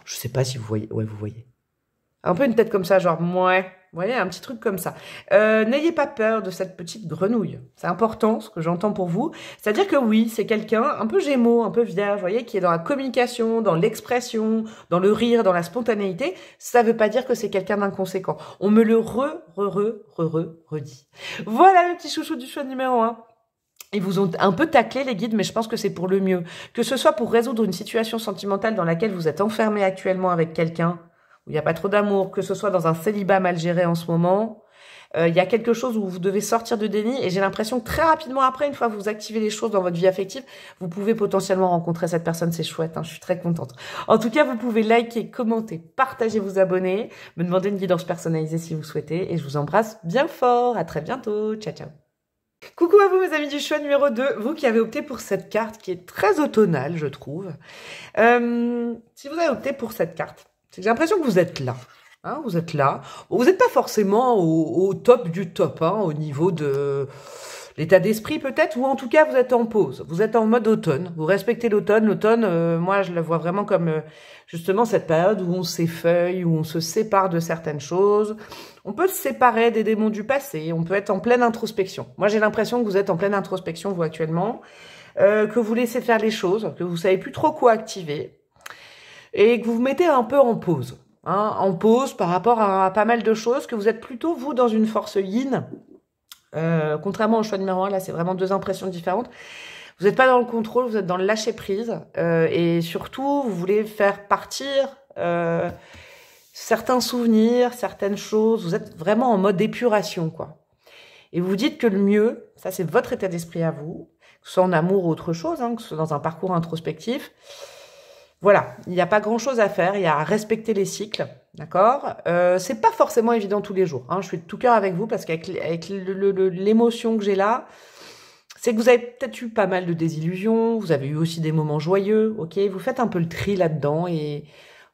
je sais pas si vous voyez, ouais, vous voyez. Un peu une tête comme ça, genre, ouais, vous voyez, un petit truc comme ça. N'ayez pas peur de cette petite grenouille. C'est important, ce que j'entends pour vous. C'est-à-dire que oui, c'est quelqu'un un peu Gémeaux, un peu Vierge, vous voyez, qui est dans la communication, dans l'expression, dans le rire, dans la spontanéité. Ça veut pas dire que c'est quelqu'un d'inconséquent. On me le redit. Voilà le petit chouchou du choix numéro 1. Ils vous ont un peu taclé les guides, mais je pense que c'est pour le mieux. Que ce soit pour résoudre une situation sentimentale dans laquelle vous êtes enfermé actuellement avec quelqu'un, où il n'y a pas trop d'amour, que ce soit dans un célibat mal géré en ce moment, il y a quelque chose où vous devez sortir de déni, et j'ai l'impression que très rapidement après, une fois que vous activez les choses dans votre vie affective, vous pouvez potentiellement rencontrer cette personne, c'est chouette, hein, je suis très contente. En tout cas, vous pouvez liker, commenter, partager, vous abonner, me demander une guidance personnalisée si vous souhaitez, et je vous embrasse bien fort, à très bientôt, ciao ciao. Coucou à vous mes amis du choix numéro 2, vous qui avez opté pour cette carte qui est très automnale je trouve. Si vous avez opté pour cette carte, c'est que j'ai l'impression que vous êtes là. Hein, vous êtes là. Vous n'êtes pas forcément au top du top, hein, au niveau de l'état d'esprit peut-être, ou en tout cas vous êtes en pause. Vous êtes en mode automne, vous respectez l'automne. L'automne, moi je la vois vraiment comme justement cette période où on s'effeuille, où on se sépare de certaines choses. On peut se séparer des démons du passé, on peut être en pleine introspection. Moi, j'ai l'impression que vous êtes en pleine introspection, vous, actuellement, que vous laissez faire les choses, que vous savez plus trop quoi activer, et que vous vous mettez un peu en pause. Hein, en pause par rapport à pas mal de choses, que vous êtes plutôt, vous, dans une force yin. Contrairement au choix numéro 1, là, c'est vraiment deux impressions différentes. Vous n'êtes pas dans le contrôle, vous êtes dans le lâcher-prise, et surtout, vous voulez faire partir... certains souvenirs, certaines choses, vous êtes vraiment en mode épuration, quoi. Et vous dites que le mieux, ça c'est votre état d'esprit à vous, que ce soit en amour ou autre chose, hein, que ce soit dans un parcours introspectif, voilà, il n'y a pas grand-chose à faire, il y a à respecter les cycles, d'accord. C'est pas forcément évident tous les jours, hein, je suis de tout cœur avec vous, parce qu'avec l'émotion que j'ai là, c'est que vous avez peut-être eu pas mal de désillusions, vous avez eu aussi des moments joyeux, ok, vous faites un peu le tri là-dedans, et...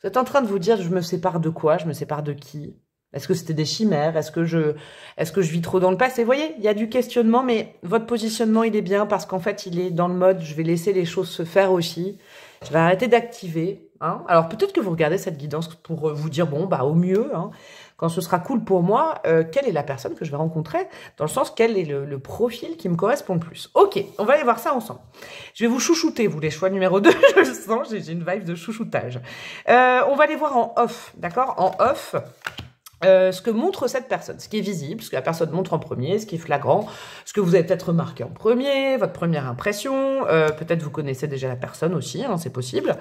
vous êtes en train de vous dire, je me sépare de quoi? Je me sépare de qui? Est-ce que c'était des chimères? Est-ce que je vis trop dans le passé? Vous voyez, il y a du questionnement, mais votre positionnement, il est bien parce qu'en fait, il est dans le mode, je vais laisser les choses se faire aussi. Je vais arrêter d'activer. Hein. Alors, peut-être que vous regardez cette guidance pour vous dire, bon, bah, au mieux, hein, quand ce sera cool pour moi, quelle est la personne que je vais rencontrer? Dans le sens, quel est le profil qui me correspond le plus? Ok, on va aller voir ça ensemble. Je vais vous chouchouter, vous, les choix numéro 2, je le sens, j'ai une vibe de chouchoutage. On va les voir en off, d'accord? En off, ce que montre cette personne, ce qui est visible, ce que la personne montre en premier, ce qui est flagrant, ce que vous avez peut-être remarqué en premier, votre première impression, peut-être vous connaissez déjà la personne aussi, hein, c'est possible,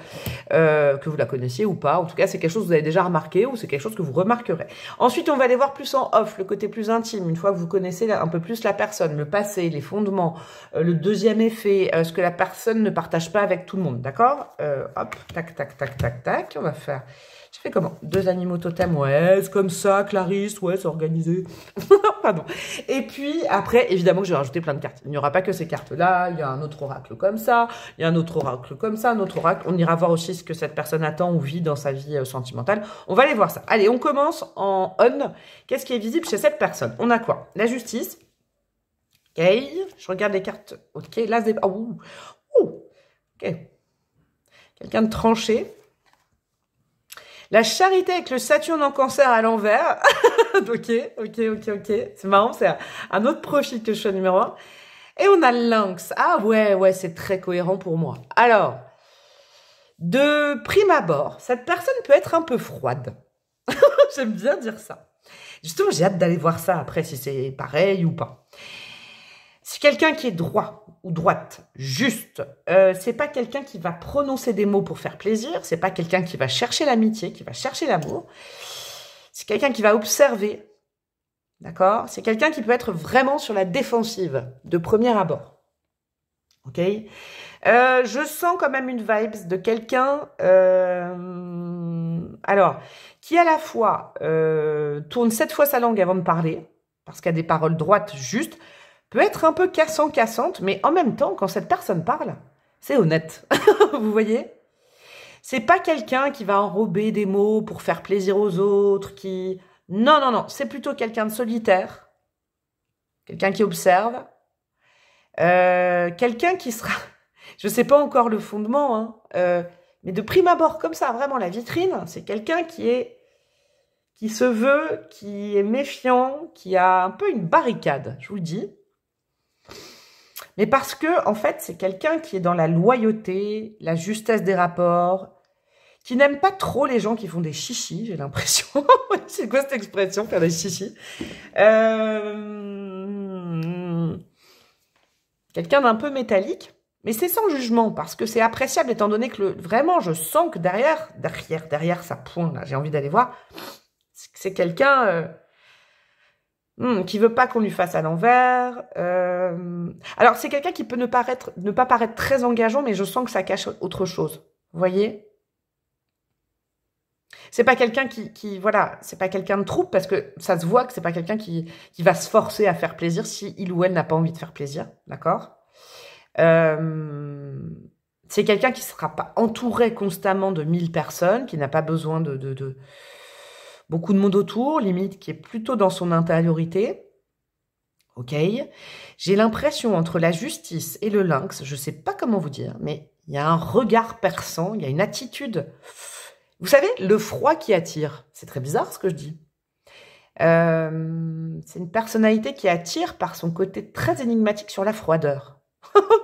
que vous la connaissiez ou pas, en tout cas c'est quelque chose que vous avez déjà remarqué ou c'est quelque chose que vous remarquerez. Ensuite on va aller voir plus en off, le côté plus intime, une fois que vous connaissez un peu plus la personne, le passé, les fondements, le deuxième effet, ce que la personne ne partage pas avec tout le monde, d'accord? Hop, tac, tac, tac, tac, tac, on va faire... Je fais comment? 2 animaux totems, ouais, c'est comme ça, Clarisse, ouais, c'est organisé. Pardon. Et puis, après, évidemment, je vais rajouter plein de cartes. Il n'y aura pas que ces cartes-là, il y a un autre oracle comme ça, il y a un autre oracle comme ça, un autre oracle. On ira voir aussi ce que cette personne attend ou vit dans sa vie sentimentale. On va aller voir ça. Allez, on commence en on. Qu'est-ce qui est visible chez cette personne? On a quoi? La justice. Ok, je regarde les cartes. Ok, là, c'est... Oh, ok. Quelqu'un de tranché. La charité avec le Saturne en cancer à l'envers. Ok. C'est marrant, c'est un autre profil que je suis numéro 1. Et on a le lynx. Ah ouais, c'est très cohérent pour moi. Alors, de prime abord, cette personne peut être un peu froide. J'aime bien dire ça. Justement, j'ai hâte d'aller voir ça après, si c'est pareil ou pas. C'est quelqu'un qui est droit ou droite, juste. C'est pas quelqu'un qui va prononcer des mots pour faire plaisir. C'est pas quelqu'un qui va chercher l'amitié, qui va chercher l'amour. C'est quelqu'un qui va observer. D'accord? C'est quelqu'un qui peut être vraiment sur la défensive de premier abord. Ok? Je sens quand même une vibe de quelqu'un, alors, qui à la fois tourne 7 fois sa langue avant de parler, parce qu'il y a des paroles droites justes, peut être un peu cassante, mais en même temps, quand cette personne parle, c'est honnête. Vous voyez? C'est pas quelqu'un qui va enrober des mots pour faire plaisir aux autres, qui... Non, c'est plutôt quelqu'un de solitaire, quelqu'un qui observe, quelqu'un qui sera... Je sais pas encore le fondement, hein, mais de prime abord, comme ça, vraiment, la vitrine, c'est quelqu'un qui se veut, qui est méfiant, qui a un peu une barricade, je vous le dis. Mais parce que, en fait, c'est quelqu'un qui est dans la loyauté, la justesse des rapports, qui n'aime pas trop les gens qui font des chichis, j'ai l'impression. C'est quoi cette expression, faire des chichis? Quelqu'un d'un peu métallique, mais c'est sans jugement, parce que c'est appréciable, étant donné que vraiment, je sens que derrière ça pointe, là, j'ai envie d'aller voir, c'est quelqu'un... qui veut pas qu'on lui fasse à l'envers. Alors, c'est quelqu'un qui peut ne pas paraître très engageant, mais je sens que ça cache autre chose. Vous voyez? C'est pas quelqu'un voilà, c'est pas quelqu'un de troupe, parce que ça se voit que c'est pas quelqu'un qui va se forcer à faire plaisir si il ou elle n'a pas envie de faire plaisir. D'accord? C'est quelqu'un qui sera pas entouré constamment de 1000 personnes, qui n'a pas besoin de beaucoup de monde autour, limite, qui est plutôt dans son intériorité. Ok? J'ai l'impression, entre la justice et le lynx, je sais pas comment vous dire, mais il y a un regard perçant, il y a une attitude. Vous savez, le froid qui attire. C'est très bizarre ce que je dis. C'est une personnalité qui attire par son côté très énigmatique sur la froideur.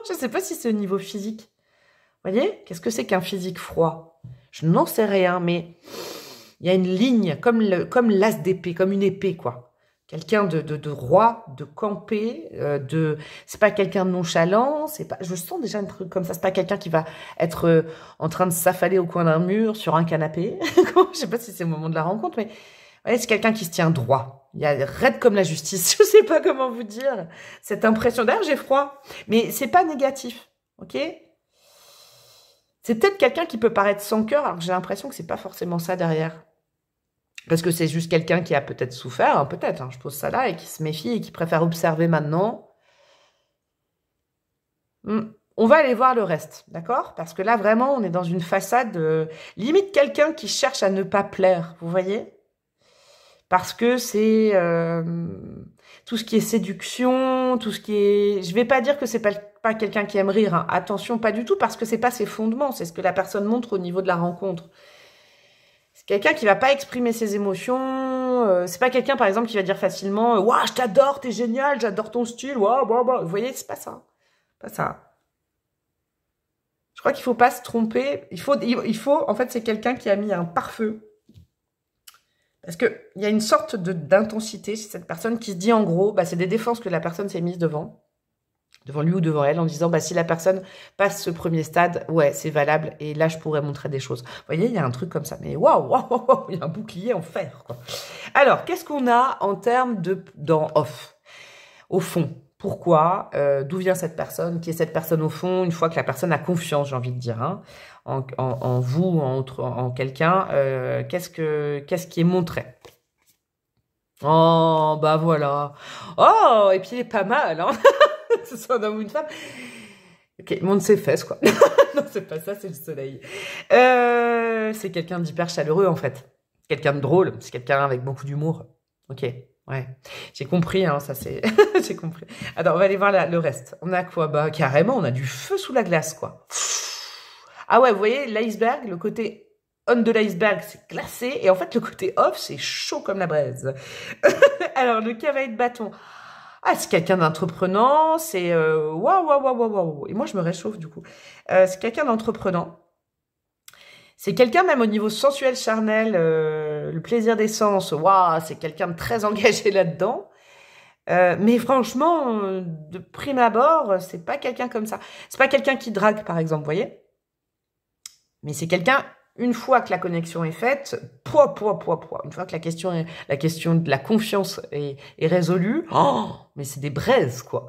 Je sais pas si c'est au niveau physique. Vous voyez? Qu'est-ce que c'est qu'un physique froid? Je n'en sais rien, mais... il y a une ligne, comme l'as d'épée, comme une épée, quoi. Quelqu'un de roi, de campé, c'est pas quelqu'un de nonchalant, c'est pas... Je sens déjà un truc comme ça, c'est pas quelqu'un qui va être en train de s'affaler au coin d'un mur, sur un canapé. Je sais pas si c'est au moment de la rencontre, mais ouais, c'est quelqu'un qui se tient droit. Il y a raide comme la justice, je sais pas comment vous dire. Cette impression, d'ailleurs j'ai froid, mais c'est pas négatif, ok? C'est peut-être quelqu'un qui peut paraître sans cœur, alors que j'ai l'impression que c'est pas forcément ça derrière. Parce que c'est juste quelqu'un qui a peut-être souffert, hein, peut-être, hein, je pose ça là, et qui se méfie et qui préfère observer maintenant. On va aller voir le reste, d'accord? Parce que là, vraiment, on est dans une façade, limite quelqu'un qui cherche à ne pas plaire, vous voyez? Parce que c'est tout ce qui est séduction, tout ce qui est... Je vais pas dire que c'est pas quelqu'un qui aime rire, hein. Attention, pas du tout, parce que c'est pas ses fondements, c'est ce que la personne montre au niveau de la rencontre. C'est quelqu'un qui va pas exprimer ses émotions. C'est pas quelqu'un, par exemple, qui va dire facilement « Waouh, je t'adore, t'es génial, j'adore ton style. Waouh, waouh, waouh. » Vous voyez, c'est pas ça. Pas ça. Je crois qu'il faut pas se tromper. Il faut en fait, c'est quelqu'un qui a mis un pare-feu. Parce qu'il y a une sorte d'intensité chez cette personne qui se dit en gros, bah, c'est des défenses que la personne s'est mise devant lui ou devant elle, en disant, bah, si la personne passe ce premier stade, ouais, c'est valable, et là, je pourrais montrer des choses. Vous voyez, il y a un truc comme ça, mais waouh, waouh, waouh, il y a un bouclier en fer, quoi. Alors, qu'est-ce qu'on a en termes dans off? Au fond, pourquoi, d'où vient cette personne, qui est cette personne au fond, une fois que la personne a confiance, j'ai envie de dire, hein, en vous, en quelqu'un, qu'est-ce qui est montré? Oh, bah voilà. Oh, et puis il est pas mal, hein. Que ce soit un homme ou une femme. Ok, monte ses fesses, quoi. Non, c'est pas ça, c'est le soleil. C'est quelqu'un d'hyper chaleureux, en fait. Quelqu'un de drôle, c'est quelqu'un avec beaucoup d'humour. Ok, ouais. J'ai compris, hein, ça c'est... J'ai compris. Alors, on va aller voir le reste. On a quoi? Bah, carrément, on a du feu sous la glace, quoi. Ah ouais, vous voyez, l'iceberg, le côté on de l'iceberg, c'est glacé. Et en fait, le côté off, c'est chaud comme la braise. Alors, le cavalier de bâton... Ah, c'est quelqu'un d'entreprenant, c'est... Waouh, waouh, waouh, waouh, waouh. Et moi, je me réchauffe, du coup. C'est quelqu'un d'entreprenant. C'est quelqu'un, même au niveau sensuel, charnel, le plaisir des sens, waouh, c'est quelqu'un de très engagé là-dedans. Mais franchement, de prime abord, c'est pas quelqu'un comme ça. C'est pas quelqu'un qui drague, par exemple, vous voyez. Mais c'est quelqu'un... Une fois que la connexion est faite, une fois que la question de la confiance est résolue, oh, mais c'est des braises, quoi,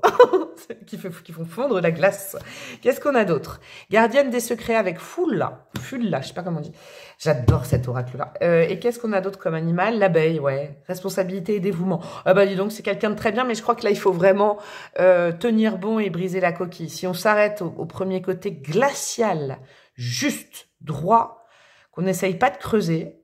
qui font fondre la glace. Qu'est-ce qu'on a d'autre? Gardienne des secrets avec Fulla, je sais pas comment on dit. J'adore cet oracle-là. Et qu'est-ce qu'on a d'autre comme animal? L'abeille, ouais. Responsabilité et dévouement. Ah bah dis donc, c'est quelqu'un de très bien, mais je crois que là, il faut vraiment tenir bon et briser la coquille. Si on s'arrête au premier côté glacial, juste, droit, qu'on n'essaye pas de creuser,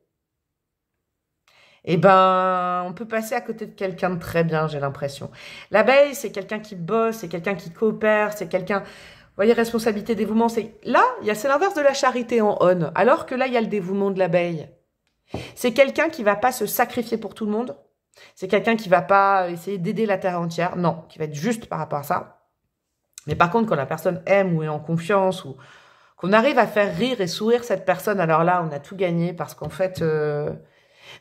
eh ben, on peut passer à côté de quelqu'un de très bien, j'ai l'impression. L'abeille, c'est quelqu'un qui bosse, c'est quelqu'un qui coopère, c'est quelqu'un... Vous voyez, responsabilité, dévouement, c'est... Là, c'est l'inverse de la charité en on, alors que là, il y a le dévouement de l'abeille. C'est quelqu'un qui va pas se sacrifier pour tout le monde, c'est quelqu'un qui va pas essayer d'aider la terre entière, non, qui va être juste par rapport à ça. Mais par contre, quand la personne aime ou est en confiance ou... qu'on arrive à faire rire et sourire cette personne, alors là, on a tout gagné parce qu'en fait,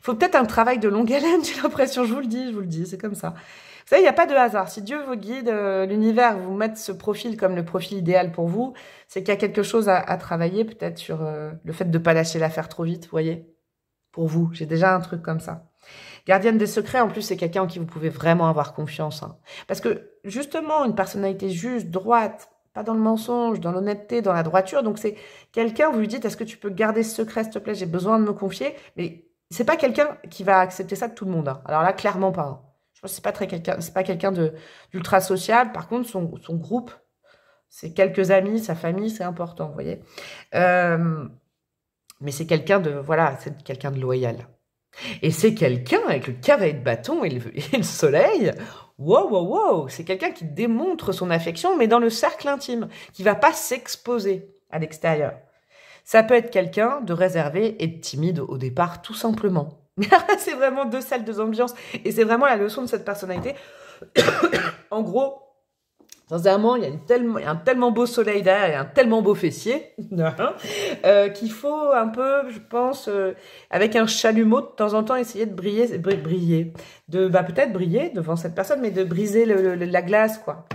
faut peut-être un travail de longue haleine, j'ai l'impression, je vous le dis, c'est comme ça. Vous savez, il n'y a pas de hasard. Si Dieu vous guide, l'univers vous met ce profil comme le profil idéal pour vous, c'est qu'il y a quelque chose à travailler peut-être sur le fait de ne pas lâcher l'affaire trop vite, vous voyez. Pour vous, j'ai déjà un truc comme ça. Gardienne des secrets, en plus, c'est quelqu'un en qui vous pouvez vraiment avoir confiance. Hein. Parce que, justement, une personnalité juste, droite, pas dans le mensonge, dans l'honnêteté, dans la droiture. Donc, c'est quelqu'un, vous lui dites, est-ce que tu peux garder ce secret, s'il te plaît, j'ai besoin de me confier. Mais c'est pas quelqu'un qui va accepter ça de tout le monde. Hein. Alors là, clairement pas. Hein. Je pense que c'est pas quelqu'un d'ultra social. Par contre, son groupe, c'est quelques amis, sa famille, c'est important, vous voyez. Mais c'est quelqu'un c'est quelqu'un de loyal. Et c'est quelqu'un avec le cavalier de bâton et le soleil. Wow, c'est quelqu'un qui démontre son affection, mais dans le cercle intime, qui va pas s'exposer à l'extérieur. Ça peut être quelqu'un de réservé et de timide au départ, tout simplement. C'est vraiment deux salles, deux ambiances. Et c'est vraiment la leçon de cette personnalité. En gros, sincèrement, il y a un tellement beau soleil derrière et un tellement beau fessier qu'il faut un peu, je pense, avec un chalumeau, de temps en temps, essayer de briller, peut-être briller devant cette personne, mais de briser la glace, quoi.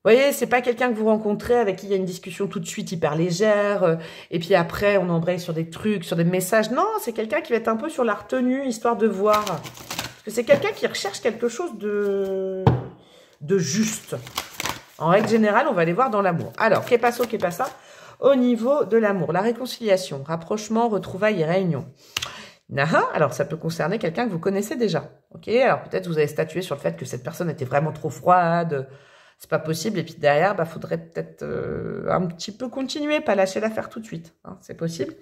Vous voyez, c'est pas quelqu'un que vous rencontrez avec qui il y a une discussion tout de suite hyper légère, et puis après, on embraye sur des trucs, sur des messages. Non, c'est quelqu'un qui va être un peu sur la retenue, histoire de voir. Parce que c'est quelqu'un qui recherche quelque chose de juste. En règle générale, on va aller voir dans l'amour. Alors, qu'est pas ça au niveau de l'amour? La réconciliation, rapprochement, retrouvailles et réunion. Alors ça peut concerner quelqu'un que vous connaissez déjà. Ok, alors peut-être vous avez statué sur le fait que cette personne était vraiment trop froide, c'est pas possible, et puis derrière, faudrait peut-être un petit peu continuer, pas lâcher l'affaire tout de suite. Hein, c'est possible.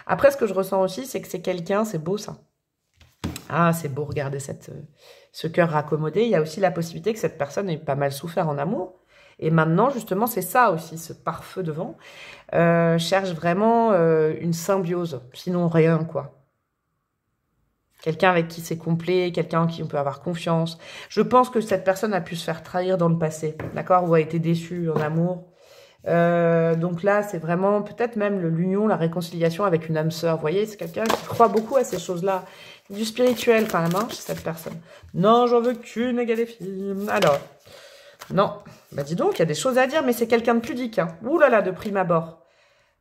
Après, ce que je ressens aussi, c'est que c'est quelqu'un, c'est beau ça. Ah, c'est beau, regardez ce cœur raccommodé. Il y a aussi la possibilité que cette personne ait pas mal souffert en amour. Et maintenant, justement, c'est ça aussi, ce pare-feu devant. Cherche vraiment une symbiose, sinon rien, quoi. Quelqu'un avec qui c'est complet, quelqu'un en qui on peut avoir confiance. Je pense que cette personne a pu se faire trahir dans le passé, d'accord, ou a été déçue en amour. Donc là, c'est vraiment peut-être même l'union, la réconciliation avec une âme sœur. Vous voyez, c'est quelqu'un qui croit beaucoup à ces choses-là. Du spirituel quand même, hein, chez cette personne. Non, j'en veux qu'une égale des filles. Alors, non. Bah dis donc, il y a des choses à dire, mais c'est quelqu'un de pudique. Hein. Ouh là là, de prime abord.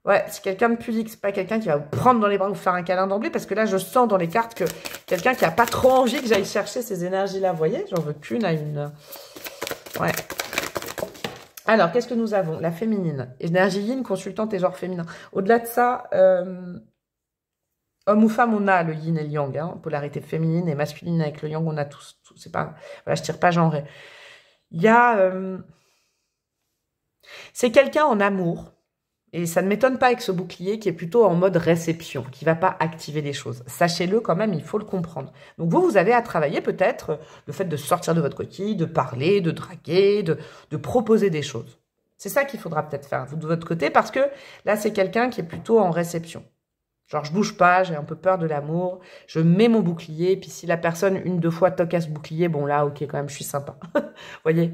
Ouais, c'est quelqu'un de pudique. C'est pas quelqu'un qui va vous prendre dans les bras ou vous faire un câlin d'emblée, parce que là, je sens dans les cartes que quelqu'un qui a pas trop envie que j'aille chercher ces énergies-là. Vous voyez, j'en veux qu'une à une. Ouais. Alors, qu'est-ce que nous avons? La féminine. Énergie yin, consultante et genre féminin. Au-delà de ça, homme ou femme, on a le yin et le yang. Hein, polarité féminine et masculine avec le yang, on a tous. C'est pas, voilà, je tire pas genré. Il y a... c'est quelqu'un en amour. Et ça ne m'étonne pas avec ce bouclier qui est plutôt en mode réception, qui ne va pas activer les choses. Sachez-le quand même, il faut le comprendre. Donc vous avez à travailler peut-être le fait de sortir de votre coquille, de parler, de draguer, de proposer des choses. C'est ça qu'il faudra peut-être faire, vous de votre côté, parce que là, c'est quelqu'un qui est plutôt en réception. Genre, je bouge pas, j'ai un peu peur de l'amour, je mets mon bouclier, puis si la personne, une, deux fois, toque à ce bouclier, bon là, ok, quand même, je suis sympa. Vous voyez ?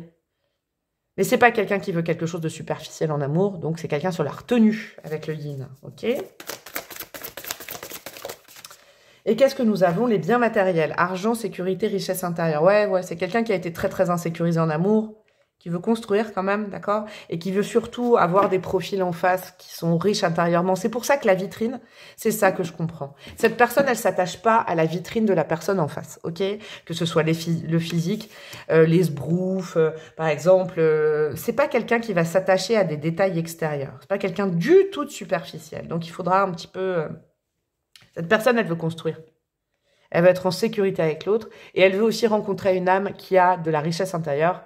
Mais c'est pas quelqu'un qui veut quelque chose de superficiel en amour, donc c'est quelqu'un sur la retenue avec le yin, ok? Et qu'est-ce que nous avons? Les biens matériels, argent, sécurité, richesse intérieure. Ouais, c'est quelqu'un qui a été très insécurisé en amour, qui veut construire quand même, d'accord? Et qui veut surtout avoir des profils en face qui sont riches intérieurement. C'est pour ça que la vitrine, c'est ça que je comprends. Cette personne, elle s'attache pas à la vitrine de la personne en face, ok? Que ce soit le physique, les sbroufs, par exemple. C'est pas quelqu'un qui va s'attacher à des détails extérieurs. C'est pas quelqu'un du tout de superficiel. Donc, il faudra un petit peu... Cette personne, elle veut construire. Elle veut être en sécurité avec l'autre. Et elle veut aussi rencontrer une âme qui a de la richesse intérieure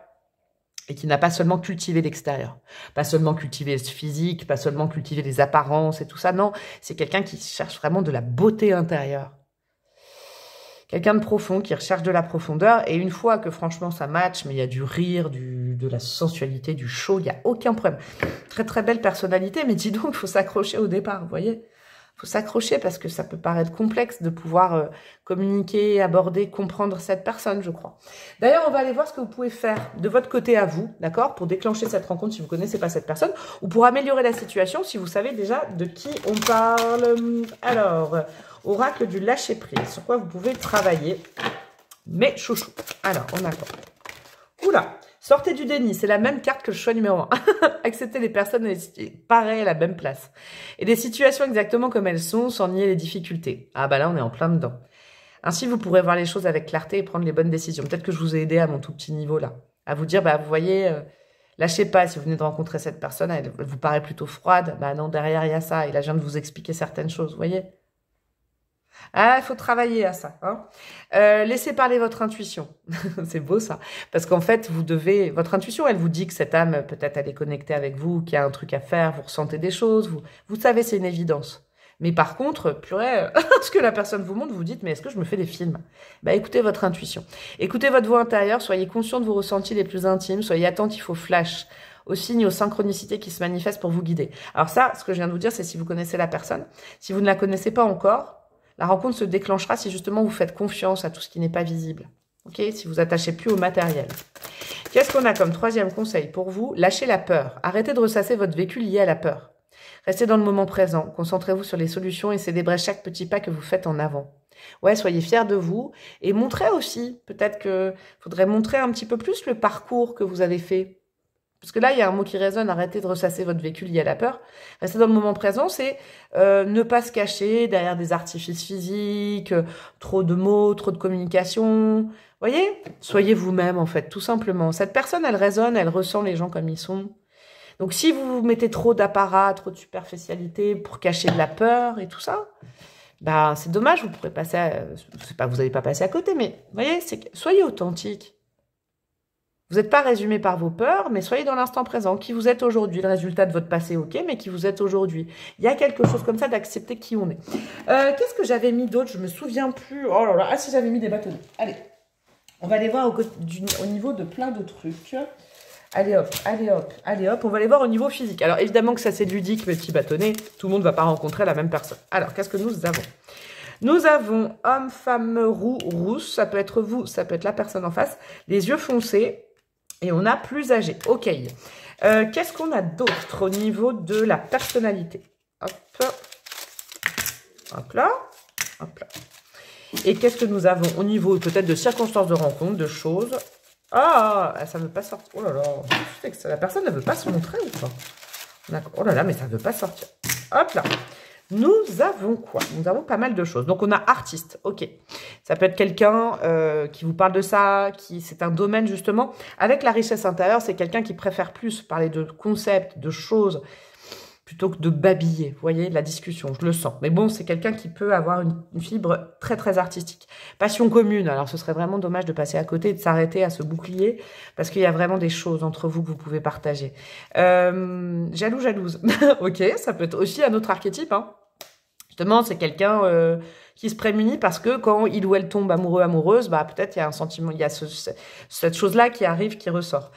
et qui n'a pas seulement cultivé l'extérieur, pas seulement cultivé le physique, pas seulement cultivé les apparences et tout ça, non, c'est quelqu'un qui cherche vraiment de la beauté intérieure. Quelqu'un de profond, qui recherche de la profondeur, et une fois que franchement ça match, mais il y a du rire, de la sensualité, du show, il n'y a aucun problème. Très belle personnalité, mais dis donc, il faut s'accrocher au départ, vous voyez ? Il faut s'accrocher parce que ça peut paraître complexe de pouvoir communiquer, aborder, comprendre cette personne, je crois. D'ailleurs, on va aller voir ce que vous pouvez faire de votre côté à vous, d'accord, pour déclencher cette rencontre si vous ne connaissez pas cette personne, ou pour améliorer la situation si vous savez déjà de qui on parle. Alors, oracle du lâcher-prise, sur quoi vous pouvez travailler. Mes chouchous. Alors, on a quoi? Oula! Sortez du déni, c'est la même carte que le choix numéro 1. Acceptez les personnes pareilles à la même place. Et des situations exactement comme elles sont, sans nier les difficultés. Ah bah là, on est en plein dedans. Ainsi, vous pourrez voir les choses avec clarté et prendre les bonnes décisions. Peut-être que je vous ai aidé à mon tout petit niveau là. À vous dire, bah vous voyez, lâchez pas, si vous venez de rencontrer cette personne, elle vous paraît plutôt froide. Bah non, derrière, il y a ça. Et là, je viens de vous expliquer certaines choses, vous voyez. Ah, il faut travailler à ça. Hein. Laissez parler votre intuition. C'est beau ça. Parce qu'en fait, vous devez... Votre intuition, elle vous dit que cette âme, peut-être, elle est connectée avec vous, qu'il y a un truc à faire, vous ressentez des choses. Vous savez, c'est une évidence. Mais par contre, purée, ce que la personne vous montre, vous dites, mais est-ce que je me fais des films? Bah, écoutez votre intuition. Écoutez votre voix intérieure, soyez conscient de vos ressentis les plus intimes, soyez attentif aux flashs, aux signes, aux synchronicités qui se manifestent pour vous guider. Alors ça, ce que je viens de vous dire, c'est si vous connaissez la personne. Si vous ne la connaissez pas encore... La rencontre se déclenchera si justement vous faites confiance à tout ce qui n'est pas visible. Ok, si vous attachez plus au matériel. Qu'est-ce qu'on a comme troisième conseil pour vous? Lâchez la peur. Arrêtez de ressasser votre vécu lié à la peur. Restez dans le moment présent. Concentrez-vous sur les solutions et célébrez chaque petit pas que vous faites en avant. Ouais, soyez fiers de vous et montrez aussi. Peut-être que faudrait montrer un petit peu plus le parcours que vous avez fait. Parce que là, il y a un mot qui résonne, arrêtez de ressasser votre vécu lié à la peur. Rester dans le moment présent, c'est ne pas se cacher derrière des artifices physiques, trop de mots, trop de communication. Vous voyez? Soyez vous-même, en fait, tout simplement. Cette personne, elle résonne, elle ressent les gens comme ils sont. Donc, si vous mettez trop d'apparat, trop de superficialité pour cacher de la peur et tout ça, bah, c'est dommage, vous pourrez passer c'est pas, vous n'allez pas passer à côté, mais vous voyez, soyez authentique. Vous n'êtes pas résumé par vos peurs, mais soyez dans l'instant présent. Qui vous êtes aujourd'hui, le résultat de votre passé, ok, mais qui vous êtes aujourd'hui. Il y a quelque chose comme ça d'accepter qui on est. Qu'est-ce que j'avais mis d'autre? Je me souviens plus. Oh là là, ah si, j'avais mis des bâtonnets. Allez, on va aller voir au niveau de plein de trucs. Allez hop, allez hop, allez hop. On va aller voir au niveau physique. Alors évidemment que ça c'est ludique, mes petits bâtonnets. Tout le monde ne va pas rencontrer la même personne. Alors, qu'est-ce que nous avons? Nous avons homme, femme, roux, rousse. Ça peut être vous, ça peut être la personne en face. Les yeux foncés. Et on a plus âgé. Ok. Qu'est-ce qu'on a d'autre au niveau de la personnalité? Hop. Hop là. Hop là. Et qu'est-ce que nous avons au niveau peut-être de circonstances de rencontre, de choses? Ah, ça ne veut pas sortir. Oh là là, la personne ne veut pas se montrer ou pas? Oh là là, mais ça ne veut pas sortir. Hop là. Nous avons quoi? Nous avons pas mal de choses. Donc, on a artiste. Ok. Ça peut être quelqu'un qui vous parle de ça, c'est un domaine justement. Avec la richesse intérieure, c'est quelqu'un qui préfère plus parler de concepts, de choses, plutôt que de babiller. Vous voyez, la discussion, je le sens. Mais bon, c'est quelqu'un qui peut avoir une fibre très, très artistique. Passion commune. Alors, ce serait vraiment dommage de passer à côté et de s'arrêter à ce bouclier parce qu'il y a vraiment des choses entre vous que vous pouvez partager. Jaloux, jalouse. Ok, ça peut être aussi un autre archétype, hein. Justement, c'est quelqu'un qui se prémunit parce que quand il ou elle tombe amoureux, amoureuse, bah peut-être il y a un sentiment, il y a cette chose-là qui arrive, qui ressort.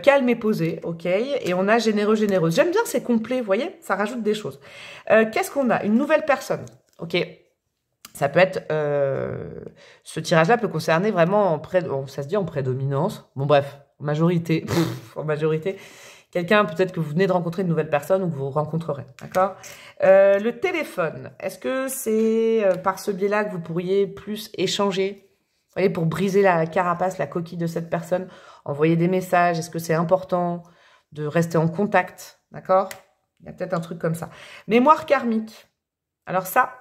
Calme et posé, ok. Et on a généreux, généreuse. J'aime bien, c'est complet, vous voyez, ça rajoute des choses. Qu'est-ce qu'on a? Une nouvelle personne, ok. Ça peut être, ce tirage-là peut concerner vraiment, ça se dit en prédominance. Bon bref, en majorité, en majorité. Quelqu'un, peut-être que vous venez de rencontrer une nouvelle personne ou que vous rencontrerez, d'accord? Le téléphone, est-ce que c'est par ce biais-là que vous pourriez plus échanger? Vous voyez, pour briser la carapace, la coquille de cette personne, envoyer des messages, est-ce que c'est important de rester en contact, d'accord? Il y a peut-être un truc comme ça. Mémoire karmique. Alors ça,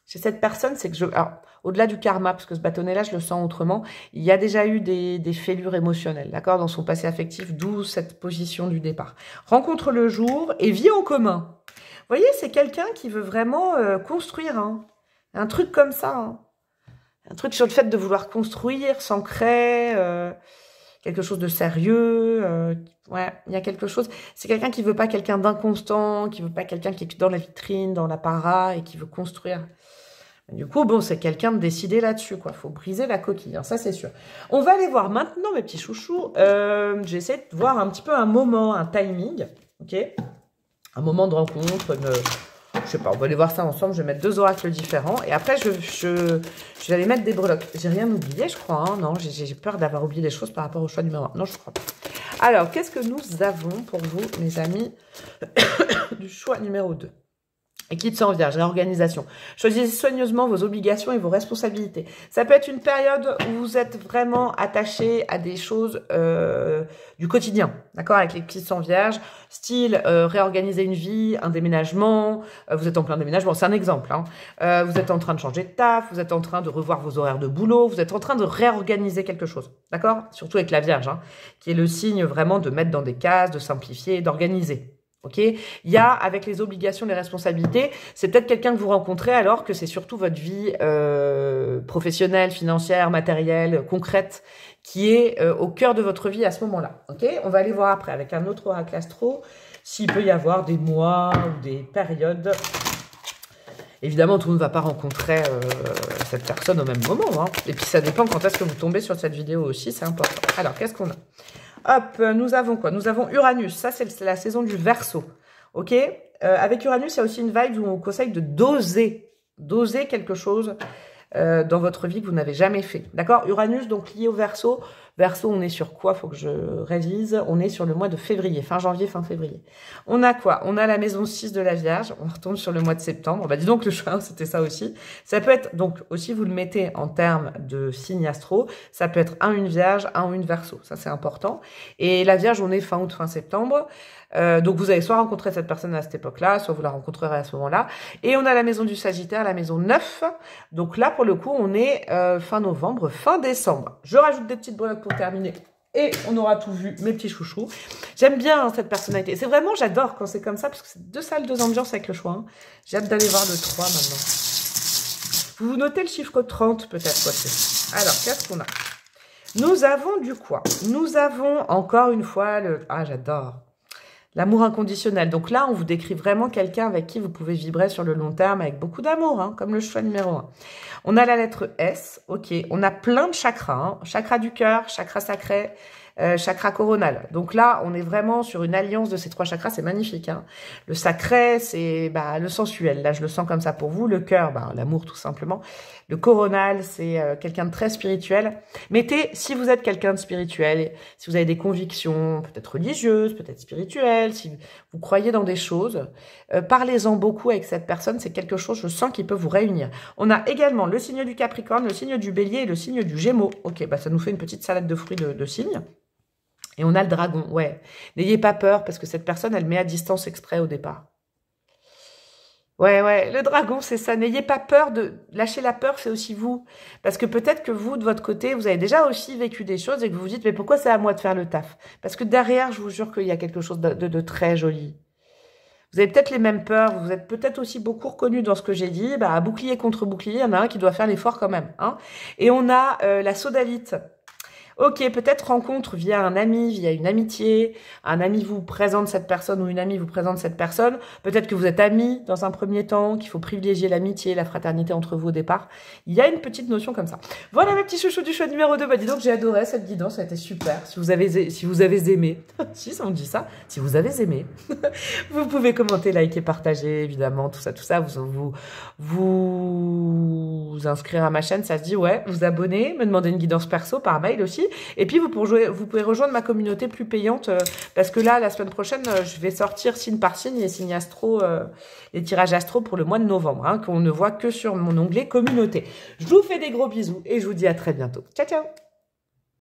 chez cette personne, c'est que alors, au-delà du karma, parce que ce bâtonnet-là, je le sens autrement, il y a déjà eu des fêlures émotionnelles, d'accord, dans son passé affectif, d'où cette position du départ. Rencontre le jour et vie en commun. Vous voyez, c'est quelqu'un qui veut vraiment construire, hein, un truc comme ça, hein. Un truc sur le fait de vouloir construire, s'ancrer, quelque chose de sérieux. Ouais, il y a quelque chose. C'est quelqu'un qui veut pas quelqu'un d'inconstant, qui veut pas quelqu'un qui est dans la vitrine, dans l'apparat et qui veut construire. Du coup, bon, c'est quelqu'un de décidé là-dessus, quoi. Faut briser la coquille, hein, ça c'est sûr. On va aller voir maintenant, mes petits chouchous. J'essaie de voir un petit peu un moment, un timing, ok? Un moment de rencontre, je sais pas, on va aller voir ça ensemble. Je vais mettre 2 oracles différents. Et après, je vais aller mettre des breloques. J'ai rien oublié, je crois, hein. Non, j'ai peur d'avoir oublié des choses par rapport au choix numéro 1. Non, je crois pas. Alors, qu'est-ce que nous avons pour vous, mes amis, du choix numéro 2? Équipe sans vierge, réorganisation. Choisissez soigneusement vos obligations et vos responsabilités. Ça peut être une période où vous êtes vraiment attaché à des choses du quotidien, d'accord, avec l'équipe sans vierge, style réorganiser une vie, un déménagement, vous êtes en plein déménagement, c'est un exemple, hein. Vous êtes en train de changer de taf, vous êtes en train de revoir vos horaires de boulot, vous êtes en train de réorganiser quelque chose, d'accord, surtout avec la vierge, hein, qui est le signe vraiment de mettre dans des cases, de simplifier, d'organiser. Ok, il y a avec les obligations, les responsabilités, c'est peut-être quelqu'un que vous rencontrez alors que c'est surtout votre vie professionnelle, financière, matérielle, concrète qui est au cœur de votre vie à ce moment-là. Ok, on va aller voir après avec un autre oracle astro s'il peut y avoir des mois ou des périodes. Évidemment, tout le monde ne va pas rencontrer cette personne au même moment, hein. Et puis ça dépend quand est-ce que vous tombez sur cette vidéo aussi, c'est important. Alors, qu'est-ce qu'on a? Hop, nous avons quoi? Nous avons Uranus. Ça, c'est la saison du Verseau. Ok, avec Uranus, il y a aussi une vibe où on vous conseille de doser quelque chose dans votre vie que vous n'avez jamais fait. D'accord? Uranus, donc lié au Verseau. Verseau, on est sur quoi? Faut que je révise. On est sur le mois de février, fin janvier, fin février. On a quoi? On a la maison 6 de la Vierge. On retombe sur le mois de septembre. Bah, dis donc, le choix, c'était ça aussi. Ça peut être, donc, aussi, vous le mettez en termes de signe astro. Ça peut être un une Vierge, un ou une Verseau. Ça, c'est important. Et la Vierge, on est fin août, fin septembre. Donc, vous allez soit rencontrer cette personne à cette époque-là, soit vous la rencontrerez à ce moment-là. Et on a la maison du Sagittaire, la maison 9. Donc là, pour le coup, on est fin novembre, fin décembre. Je rajoute des petites breloques pour terminer. Et on aura tout vu, mes petits chouchous. J'aime bien hein, cette personnalité. C'est vraiment, j'adore quand c'est comme ça, parce que c'est 2 salles, 2 ambiances avec le choix. Hein. J'ai hâte d'aller voir le 3 maintenant. Vous notez le chiffre 30 peut-être, quoi. Alors, qu'est-ce qu'on a? Nous avons du quoi? Nous avons encore une fois le... Ah, j'adore. L'amour inconditionnel. Donc là, on vous décrit vraiment quelqu'un avec qui vous pouvez vibrer sur le long terme avec beaucoup d'amour, hein, comme le choix numéro 1. On a la lettre S, ok. On a plein de chakras, hein. Chakra du cœur, chakra sacré, chakra coronal. Donc là, on est vraiment sur une alliance de ces 3 chakras, c'est magnifique. Hein. Le sacré, c'est le sensuel, là je le sens comme ça pour vous. Le cœur, l'amour tout simplement. Le coronal, c'est quelqu'un de très spirituel. Mettez, si vous êtes quelqu'un de spirituel, si vous avez des convictions peut-être religieuses, peut-être spirituelles, si vous croyez dans des choses, parlez-en beaucoup avec cette personne, c'est quelque chose, je sens, qui peut vous réunir. On a également le signe du Capricorne, le signe du Bélier et le signe du Gémeaux. Ok, ça nous fait une petite salade de fruits de signes. Et on a le Dragon, ouais. N'ayez pas peur, parce que cette personne, elle met à distance exprès au départ. Ouais, le dragon, c'est ça. N'ayez pas peur de lâcher la peur, c'est aussi vous. Parce que peut-être que vous, de votre côté, vous avez déjà aussi vécu des choses et que vous vous dites, mais pourquoi c'est à moi de faire le taf? Parce que derrière, je vous jure qu'il y a quelque chose de très joli. Vous avez peut-être les mêmes peurs, vous êtes peut-être aussi beaucoup reconnus dans ce que j'ai dit. À bouclier contre bouclier, il y en a un qui doit faire l'effort quand même. Hein. Et on a la sodalite. Ok, peut-être rencontre via un ami, via une amitié. Un ami vous présente cette personne ou une amie vous présente cette personne. Peut-être que vous êtes amis dans un premier temps, qu'il faut privilégier l'amitié, la fraternité entre vous au départ. Il y a une petite notion comme ça. Voilà mes petits chouchous du choix numéro 2. Dis donc, j'ai adoré cette guidance, ça a été super. Si vous avez aimé, si ça on dit ça, si vous avez aimé, vous pouvez commenter, liker, partager, évidemment, tout ça. Vous inscrire à ma chaîne, ça se dit, ouais, vous abonner, me demander une guidance perso par mail aussi. Et puis, vous pouvez rejoindre ma communauté plus payante parce que là, la semaine prochaine, je vais sortir signe par signe les signes astro, les tirages astro pour le mois de novembre, hein, qu'on ne voit que sur mon onglet communauté. Je vous fais des gros bisous et je vous dis à très bientôt. Ciao, ciao!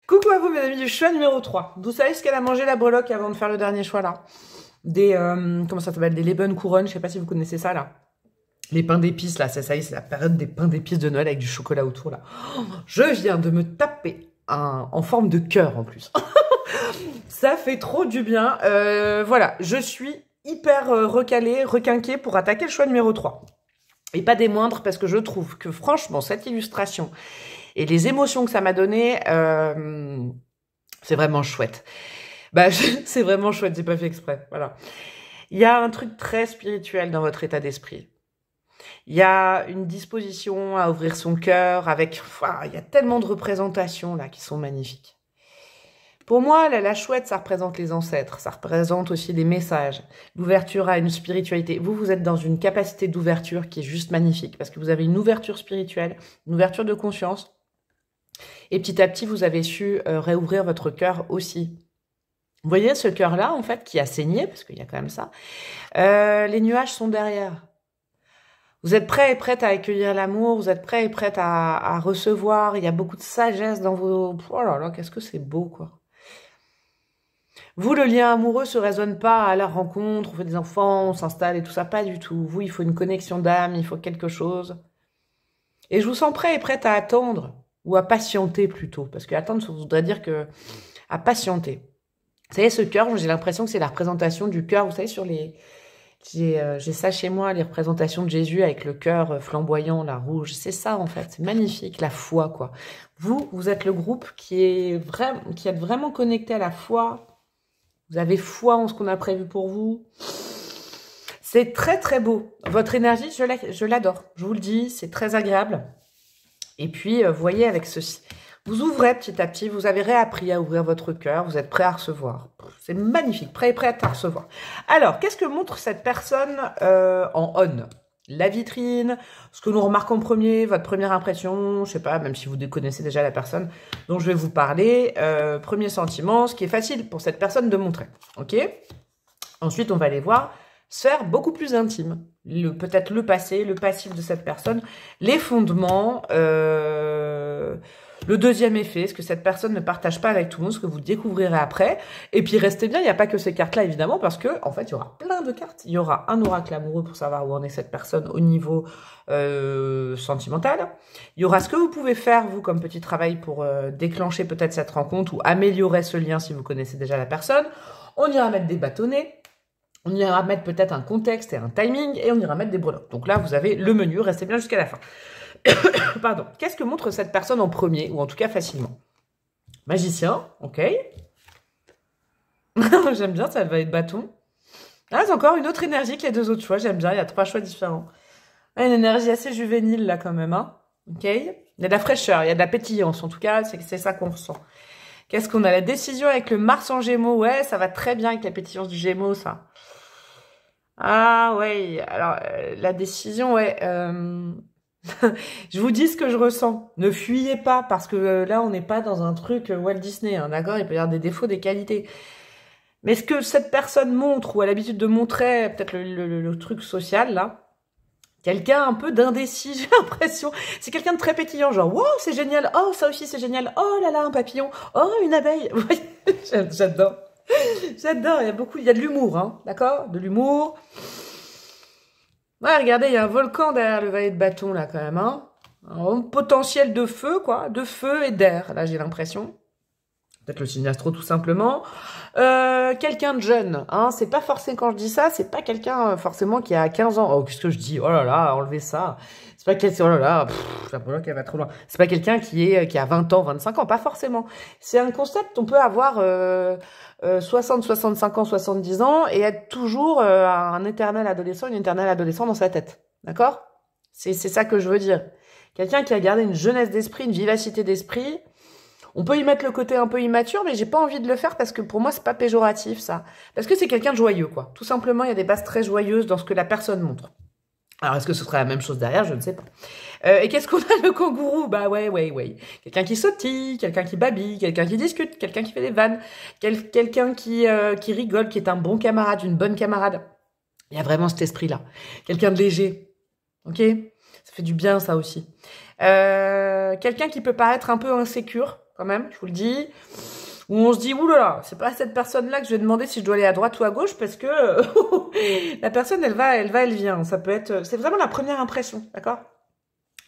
Coucou à vous, mes amis du choix numéro 3. Vous savez ce qu'elle a mangé, la breloque, avant de faire le dernier choix, là? Comment ça s'appelle? Des Lebkuchen, je sais pas si vous connaissez ça, là. Les pains d'épices, là, ça y est, c'est la période des pains d'épices de Noël avec du chocolat autour, là. Oh, je viens de me taper en forme de cœur, en plus. Ça fait trop du bien. Voilà, je suis hyper requinquée pour attaquer le choix numéro 3. Et pas des moindres, parce que je trouve que, franchement, cette illustration et les émotions que ça m'a donné, c'est vraiment chouette. C'est vraiment chouette, j'ai pas fait exprès, voilà. Il y a un truc très spirituel dans votre état d'esprit. Il y a une disposition à ouvrir son cœur avec... il y a tellement de représentations là qui sont magnifiques. Pour moi, la chouette, ça représente les ancêtres. Ça représente aussi des messages. L'ouverture à une spiritualité. Vous êtes dans une capacité d'ouverture qui est juste magnifique parce que vous avez une ouverture spirituelle, une ouverture de conscience. Et petit à petit, vous avez su réouvrir votre cœur aussi. Vous voyez ce cœur-là, en fait, qui a saigné, parce qu'il y a quand même ça. Les nuages sont derrière. Vous êtes prêts et prêtes à accueillir l'amour, vous êtes prêts et prêtes à recevoir. Il y a beaucoup de sagesse dans vos... Oh là là, qu'est-ce que c'est beau, quoi. Vous, le lien amoureux se résonne pas à la rencontre, on fait des enfants, on s'installe et tout ça, pas du tout. Vous, il faut une connexion d'âme, il faut quelque chose. Et je vous sens prêts et prêtes à attendre, ou à patienter plutôt, parce que attendre, ça voudrait dire que... à patienter. Vous savez, ce cœur, j'ai l'impression que c'est la représentation du cœur, vous savez, sur les... J'ai ça chez moi, les représentations de Jésus avec le cœur flamboyant, la rouge. C'est ça, en fait. C'est magnifique, la foi, quoi. Vous êtes le groupe qui est vraiment connecté à la foi. Vous avez foi en ce qu'on a prévu pour vous. C'est très, très beau. Votre énergie, je l'adore. Je vous le dis, c'est très agréable. Et puis, vous voyez, avec ceci... Vous ouvrez petit à petit, vous avez réappris à ouvrir votre cœur, vous êtes prêt à recevoir. C'est magnifique, prêt à recevoir. Alors, qu'est-ce que montre cette personne en on? La vitrine, ce que nous remarquons en premier, votre première impression, je sais pas, même si vous connaissez déjà la personne dont je vais vous parler. Premier sentiment, ce qui est facile pour cette personne de montrer. Ok? Ensuite, on va aller voir sphère beaucoup plus intime. Peut-être le passé, le passif de cette personne, les fondements... Le deuxième effet, ce que cette personne ne partage pas avec tout le monde, ce que vous découvrirez après. Et puis restez bien, il n'y a pas que ces cartes-là évidemment, parce que en fait il y aura plein de cartes. Il y aura un oracle amoureux pour savoir où en est cette personne au niveau sentimental. Il y aura ce que vous pouvez faire vous comme petit travail pour déclencher peut-être cette rencontre ou améliorer ce lien si vous connaissez déjà la personne. On ira mettre des bâtonnets. On ira mettre peut-être un contexte et un timing et on ira mettre des breloques. Donc là vous avez le menu, restez bien jusqu'à la fin. Pardon. Qu'est-ce que montre cette personne en premier, ou en tout cas facilement? Magicien, ok. J'aime bien, ça va être bâton. Ah, c'est encore une autre énergie que les deux autres choix, j'aime bien, il y a 3 choix différents. Ah, une énergie assez juvénile là quand même, hein. Ok. Il y a de la fraîcheur, il y a de la pétillance, en tout cas, c'est ça qu'on ressent. Qu'est-ce qu'on a? La décision avec le Mars en Gémeaux. Ouais, ça va très bien avec la pétillance du Gémeaux, ça. Ah ouais, alors la décision, ouais. Je vous dis ce que je ressens. Ne fuyez pas, parce que là, on n'est pas dans un truc Walt Disney, hein, d'accord? Il peut y avoir des défauts, des qualités. Mais ce que cette personne montre, ou a l'habitude de montrer, peut-être le truc social, là, quelqu'un un peu d'indécis, j'ai l'impression. C'est quelqu'un de très pétillant, genre, wow, c'est génial, oh, ça aussi c'est génial, oh là là, un papillon, oh, une abeille. J'adore. J'adore, il y a de l'humour, hein, d'accord? De l'humour. Ouais, regardez, il y a un volcan derrière le valet de bâton, là, quand même, hein. Un potentiel de feu, quoi, de feu et d'air, là, j'ai l'impression. Peut-être le signe astro, tout simplement. Quelqu'un de jeune, hein, c'est pas forcément, quand je dis ça, c'est pas quelqu'un forcément qui a 15 ans. Oh, qu'est-ce que je dis? Oh là là, enlevez ça. C'est pas quelqu'un, oh là là, j'ai l'impression qu'elle va trop loin. C'est pas quelqu'un qui a 20 ans, 25 ans, pas forcément. C'est un concept, on peut avoir 60, 65 ans, 70 ans et être toujours un éternel adolescent, une éternelle adolescente dans sa tête. D'accord? C'est ça que je veux dire. Quelqu'un qui a gardé une jeunesse d'esprit, une vivacité d'esprit. On peut y mettre le côté un peu immature, mais j'ai pas envie de le faire parce que pour moi, c'est pas péjoratif, ça. Parce que c'est quelqu'un de joyeux, quoi. Tout simplement, il y a des bases très joyeuses dans ce que la personne montre. Alors, est-ce que ce sera la même chose derrière? Je ne sais pas. Et qu'est-ce qu'on a, le kangourou? Bah ouais. Quelqu'un qui sautille, quelqu'un qui babille, quelqu'un qui discute, quelqu'un qui fait des vannes, quelqu'un qui rigole, qui est un bon camarade, une bonne camarade. Il y a vraiment cet esprit-là. Quelqu'un de léger. Ok? Ça fait du bien, ça aussi. Quelqu'un qui peut paraître un peu insécure, quand même, je vous le dis, où on se dit, oulala, c'est pas à cette personne-là que je vais demander si je dois aller à droite ou à gauche, parce que la personne, elle vient. Ça peut être, c'est vraiment la première impression, d'accord?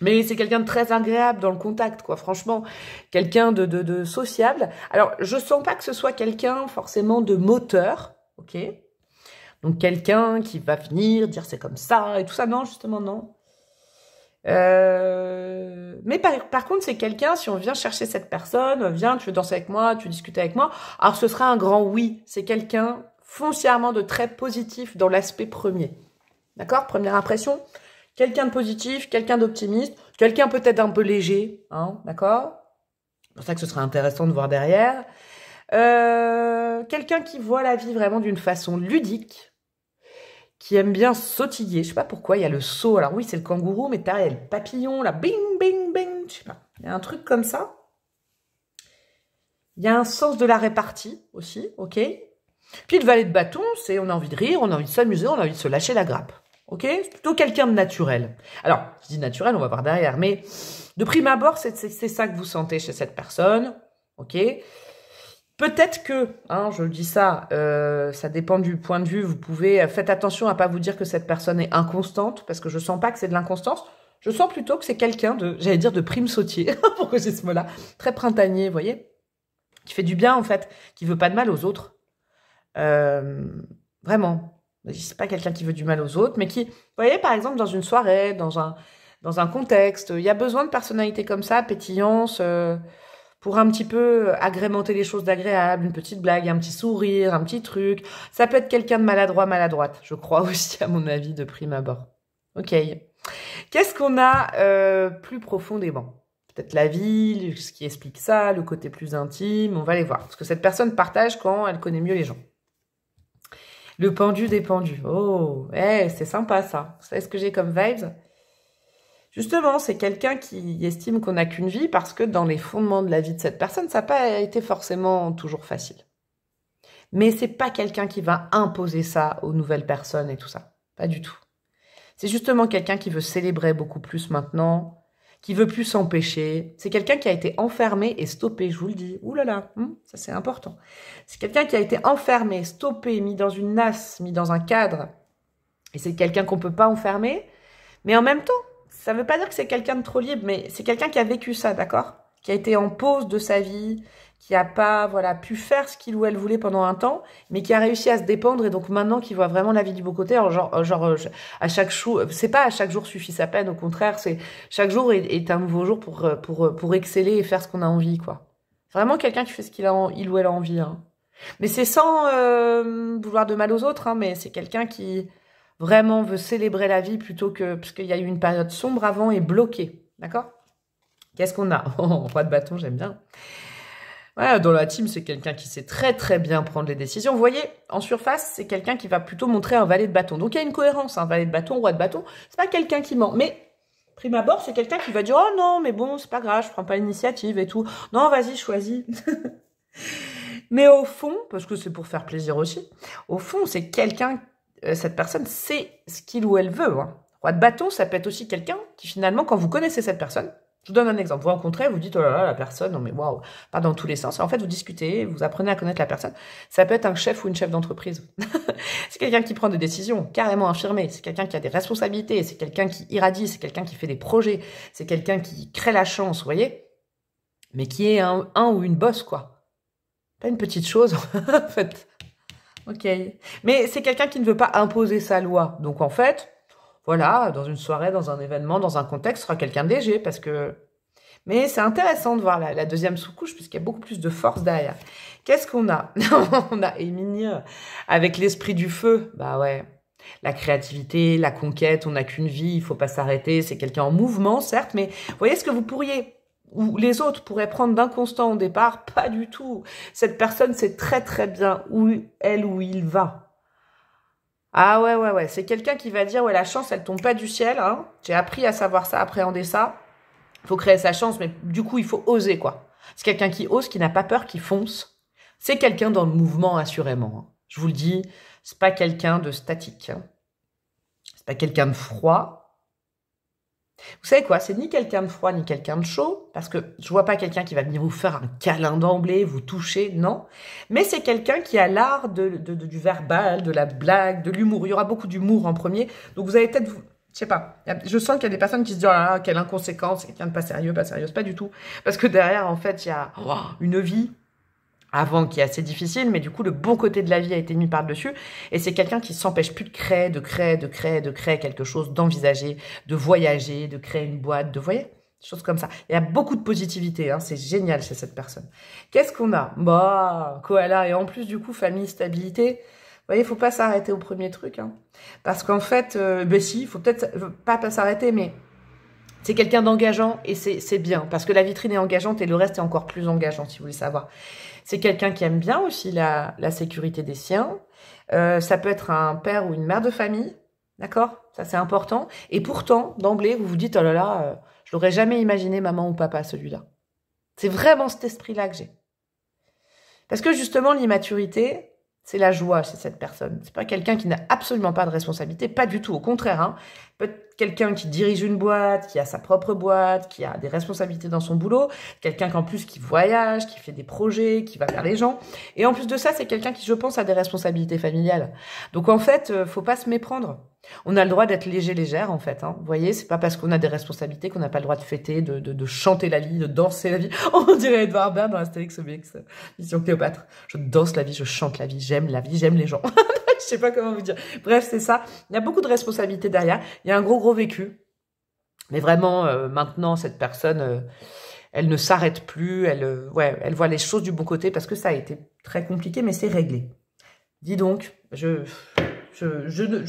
Mais c'est quelqu'un de très agréable dans le contact, quoi, franchement. Quelqu'un de sociable. Alors, je sens pas que ce soit quelqu'un forcément de moteur, ok? Donc, quelqu'un qui va venir dire c'est comme ça et tout ça. Non, justement, non. Mais par contre, c'est quelqu'un, si on vient chercher cette personne, viens, tu veux danser avec moi, tu veux discuter avec moi, alors ce sera un grand oui. C'est quelqu'un foncièrement de très positif dans l'aspect premier. D'accord? Première impression. Quelqu'un de positif, quelqu'un d'optimiste, quelqu'un peut-être un peu léger, hein, d'accord? C'est pour ça que ce sera intéressant de voir derrière. Quelqu'un qui voit la vie vraiment d'une façon ludique, qui aime bien sautiller. Je sais pas pourquoi, il y a le saut. Alors oui, c'est le kangourou, mais derrière, il y a le papillon, là, bing, bing, bing. Je sais pas. Il y a un truc comme ça. Il y a un sens de la répartie aussi, ok? Puis le valet de bâton, c'est on a envie de rire, on a envie de s'amuser, on a envie de se lâcher la grappe. Ok? C'est plutôt quelqu'un de naturel. Alors, je dis naturel, on va voir derrière, mais de prime abord, c'est ça que vous sentez chez cette personne. Ok? Peut-être que, hein, je dis ça, ça dépend du point de vue, vous pouvez, faites attention à pas vous dire que cette personne est inconstante, parce que je sens pas que c'est de l'inconstance, je sens plutôt que c'est quelqu'un de, j'allais dire de prime sautier, pourquoi j'ai ce mot-là, très printanier, vous voyez, qui fait du bien en fait, qui veut pas de mal aux autres, vraiment, c'est pas quelqu'un qui veut du mal aux autres, mais qui, vous voyez, par exemple, dans une soirée, dans un contexte, il y a besoin de personnalités comme ça, pétillance, pour un petit peu agrémenter les choses d'agréable, une petite blague, un petit sourire, un petit truc. Ça peut être quelqu'un de maladroit, maladroite, je crois aussi, à mon avis, de prime abord. Ok. Qu'est-ce qu'on a plus profondément? Peut-être la vie, ce qui explique ça, le côté plus intime, on va les voir. Parce que cette personne partage quand elle connaît mieux les gens. Le pendu des pendus. Oh, c'est sympa ça. Vous savez ce que j'ai comme vibes? Justement, c'est quelqu'un qui estime qu'on n'a qu'une vie parce que dans les fondements de la vie de cette personne, ça n'a pas été forcément toujours facile. Mais c'est pas quelqu'un qui va imposer ça aux nouvelles personnes et tout ça. Pas du tout. C'est justement quelqu'un qui veut célébrer beaucoup plus maintenant, qui veut plus s'empêcher. C'est quelqu'un qui a été enfermé et stoppé, je vous le dis. Ouh là là, ça c'est important. C'est quelqu'un qui a été enfermé, stoppé, mis dans une nasse, mis dans un cadre. Et c'est quelqu'un qu'on peut pas enfermer, mais en même temps, ça ne veut pas dire que c'est quelqu'un de trop libre, mais c'est quelqu'un qui a vécu ça, d'accord? Qui a été en pause de sa vie, qui n'a pas pu faire ce qu'il ou elle voulait pendant un temps, mais qui a réussi à se dépendre et donc maintenant qui voit vraiment la vie du beau côté. Alors à chaque jour, c'est pas à chaque jour suffit sa peine, au contraire, c'est chaque jour est un nouveau jour pour exceller et faire ce qu'on a envie, quoi. Vraiment quelqu'un qui fait ce il ou elle a envie, hein. Mais c'est sans vouloir de mal aux autres, hein, mais c'est quelqu'un qui vraiment veut célébrer la vie plutôt que... Parce qu'il y a eu une période sombre avant et bloquée. D'accord? Qu'est-ce qu'on a? Oh, roi de bâton, j'aime bien. Ouais, dans la team, c'est quelqu'un qui sait très très bien prendre les décisions. Vous voyez, en surface, c'est quelqu'un qui va plutôt montrer un valet de bâton. Donc il y a une cohérence, un valet de bâton, roi de bâton. C'est pas quelqu'un qui ment. Mais, prime abord, c'est quelqu'un qui va dire « Oh non, mais bon, c'est pas grave, je prends pas l'initiative et tout. Non, vas-y, choisis. » Mais au fond, parce que c'est pour faire plaisir aussi, au fond, c'est quelqu'un, cette personne sait ce qu'il ou elle veut. Hein. Roi de bâton, ça peut être aussi quelqu'un qui finalement, quand vous connaissez cette personne, je vous donne un exemple. Vous rencontrez, vous dites, oh là là, la personne, non mais waouh, pas dans tous les sens. Et en fait, vous discutez, vous apprenez à connaître la personne. Ça peut être un chef ou une chef d'entreprise. C'est quelqu'un qui prend des décisions carrément affirmées. C'est quelqu'un qui a des responsabilités. C'est quelqu'un qui irradie. C'est quelqu'un qui fait des projets. C'est quelqu'un qui crée la chance, vous voyez? Mais qui est un ou une boss, quoi. Pas une petite chose, en fait. Ok. Mais c'est quelqu'un qui ne veut pas imposer sa loi. Donc, en fait, voilà, dans une soirée, dans un événement, dans un contexte, ce sera quelqu'un de léger, parce que... Mais c'est intéressant de voir la deuxième sous-couche, puisqu'il y a beaucoup plus de force derrière. Qu'est-ce qu'on a? On a Émilie avec l'esprit du feu. Bah ouais, la créativité, la conquête, on n'a qu'une vie, il faut pas s'arrêter. C'est quelqu'un en mouvement, certes, mais vous voyez ce que vous pourriez... ou les autres pourraient prendre d'inconstant au départ? Pas du tout. Cette personne sait très très bien où elle ou il va. Ah ouais. C'est quelqu'un qui va dire, ouais, la chance, elle tombe pas du ciel. Hein. J'ai appris à savoir ça, appréhender ça. Il faut créer sa chance, mais du coup, il faut oser, quoi. C'est quelqu'un qui ose, qui n'a pas peur, qui fonce. C'est quelqu'un dans le mouvement, assurément. Hein. Je vous le dis, c'est pas quelqu'un de statique. Hein. C'est pas quelqu'un de froid. Vous savez quoi, c'est ni quelqu'un de froid, ni quelqu'un de chaud, parce que je vois pas quelqu'un qui va venir vous faire un câlin d'emblée, vous toucher, non. Mais c'est quelqu'un qui a l'art du verbal, de la blague, de l'humour. Il y aura beaucoup d'humour en premier. Donc vous allez peut-être, je sais pas, je sens qu'il y a des personnes qui se disent « Oh là là, quelle inconséquence, c'est quelqu'un de pas sérieux, pas sérieuse ». Pas du tout. Parce que derrière, en fait, il y a une vie avant qui est assez difficile, mais du coup, le bon côté de la vie a été mis par-dessus. Et c'est quelqu'un qui s'empêche plus de créer quelque chose, d'envisager, de voyager, de créer une boîte, de, voyez, des choses comme ça. Il y a beaucoup de positivité, hein, c'est génial chez cette personne. Qu'est-ce qu'on a? Bah, koala, et en plus, du coup, famille, stabilité. Vous voyez, il faut pas s'arrêter au premier truc, hein. Parce qu'en fait, ben si, il faut peut-être pas s'arrêter, mais c'est quelqu'un d'engageant et c'est bien. Parce que la vitrine est engageante et le reste est encore plus engageant, si vous voulez savoir. C'est quelqu'un qui aime bien aussi la sécurité des siens. Ça peut être un père ou une mère de famille, d'accord? Ça, c'est important. Et pourtant, d'emblée, vous vous dites, oh là là, je l'aurais jamais imaginé maman ou papa, celui-là. C'est vraiment cet esprit-là que j'ai. Parce que justement, l'immaturité, c'est la joie chez cette personne. C'est pas quelqu'un qui n'a absolument pas de responsabilité, pas du tout. Au contraire, hein. Peut-être quelqu'un qui dirige une boîte, qui a sa propre boîte, qui a des responsabilités dans son boulot, quelqu'un qu'en plus qui voyage, qui fait des projets, qui va vers les gens. Et en plus de ça, c'est quelqu'un qui, je pense, a des responsabilités familiales. Donc en fait, faut pas se méprendre. On a le droit d'être léger, légère, en fait. Hein. Vous voyez, c'est pas parce qu'on a des responsabilités qu'on n'a pas le droit de fêter, de chanter la vie, de danser la vie. On dirait Edouard Baird dans Astérix Obélix, Mission Cléopâtre. Je danse la vie, je chante la vie, j'aime les gens. Je sais pas comment vous dire. Bref, c'est ça. Il y a beaucoup de responsabilités derrière. Il y a un gros vécu. Mais vraiment, maintenant, cette personne, elle ne s'arrête plus. Elle voit les choses du bon côté parce que ça a été très compliqué, mais c'est réglé. Dis donc, je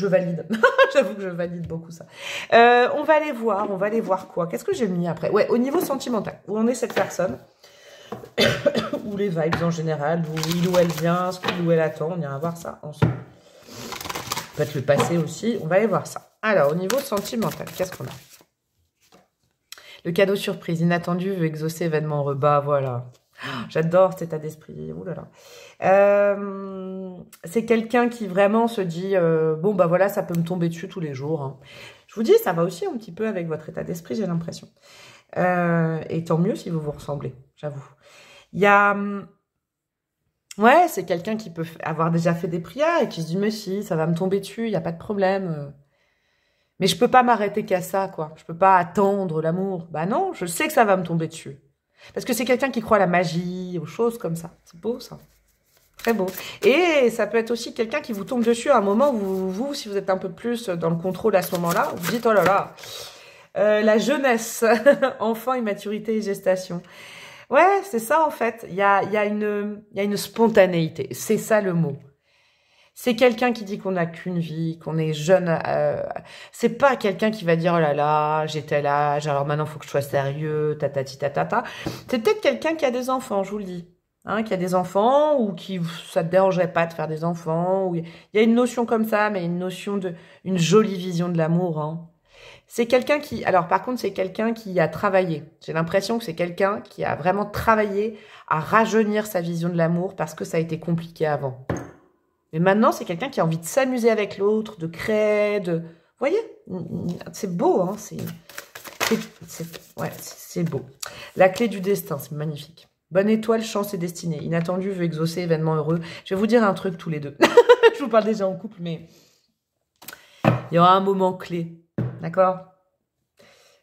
valide. J'avoue que je valide beaucoup ça. On va aller voir quoi? Qu'est-ce que j'ai mis après? Ouais, au niveau sentimental, où en est cette personne? Ou les vibes en général, d'où il ou elle vient, ce qu'il ou elle attend, on ira voir ça ensemble. Peut-être le passé aussi, on va aller voir ça. Alors, au niveau sentimental, qu'est-ce qu'on a? Le cadeau surprise, inattendu, veut exaucer événement rebat, voilà. J'adore cet état d'esprit, oulala. C'est quelqu'un qui vraiment se dit, bon bah voilà, ça peut me tomber dessus tous les jours. Hein. Je vous dis, ça va aussi un petit peu avec votre état d'esprit, j'ai l'impression. Et tant mieux si vous vous ressemblez, j'avoue. Il y a... Ouais, c'est quelqu'un qui peut avoir déjà fait des prières et qui se dit, mais si, ça va me tomber dessus, il n'y a pas de problème. Mais je peux pas m'arrêter qu'à ça, quoi. Je peux pas attendre l'amour. Bah non, je sais que ça va me tomber dessus. Parce que c'est quelqu'un qui croit à la magie, aux choses comme ça. C'est beau, ça. Très beau. Et ça peut être aussi quelqu'un qui vous tombe dessus à un moment où vous, si vous êtes un peu plus dans le contrôle à ce moment-là, vous dites, oh là là, la jeunesse, enfant, immaturité et gestation. Ouais, c'est ça en fait. Il y a une spontanéité. C'est ça le mot. C'est quelqu'un qui dit qu'on n'a qu'une vie, qu'on est jeune. C'est pas quelqu'un qui va dire oh là là, j'ai tel âge, alors maintenant faut que je sois sérieux, tatati tatata. C'est peut-être quelqu'un qui a des enfants, je vous le dis. hein, qui a des enfants ou qui ça te dérangerait pas de faire des enfants. Ou il y a une notion comme ça, mais une notion de une jolie vision de l'amour. Hein. C'est quelqu'un qui, alors par contre, c'est quelqu'un qui a travaillé. J'ai l'impression que c'est quelqu'un qui a vraiment travaillé à rajeunir sa vision de l'amour parce que ça a été compliqué avant. Mais maintenant, c'est quelqu'un qui a envie de s'amuser avec l'autre, de créer, de... Vous voyez, c'est beau, hein, c'est beau. La clé du destin, c'est magnifique. Bonne étoile, chance et destinée. Inattendu veut exaucer, événement heureux. Je vais vous dire un truc tous les deux. Je vous parle déjà en couple, mais il y aura un moment clé. D'accord?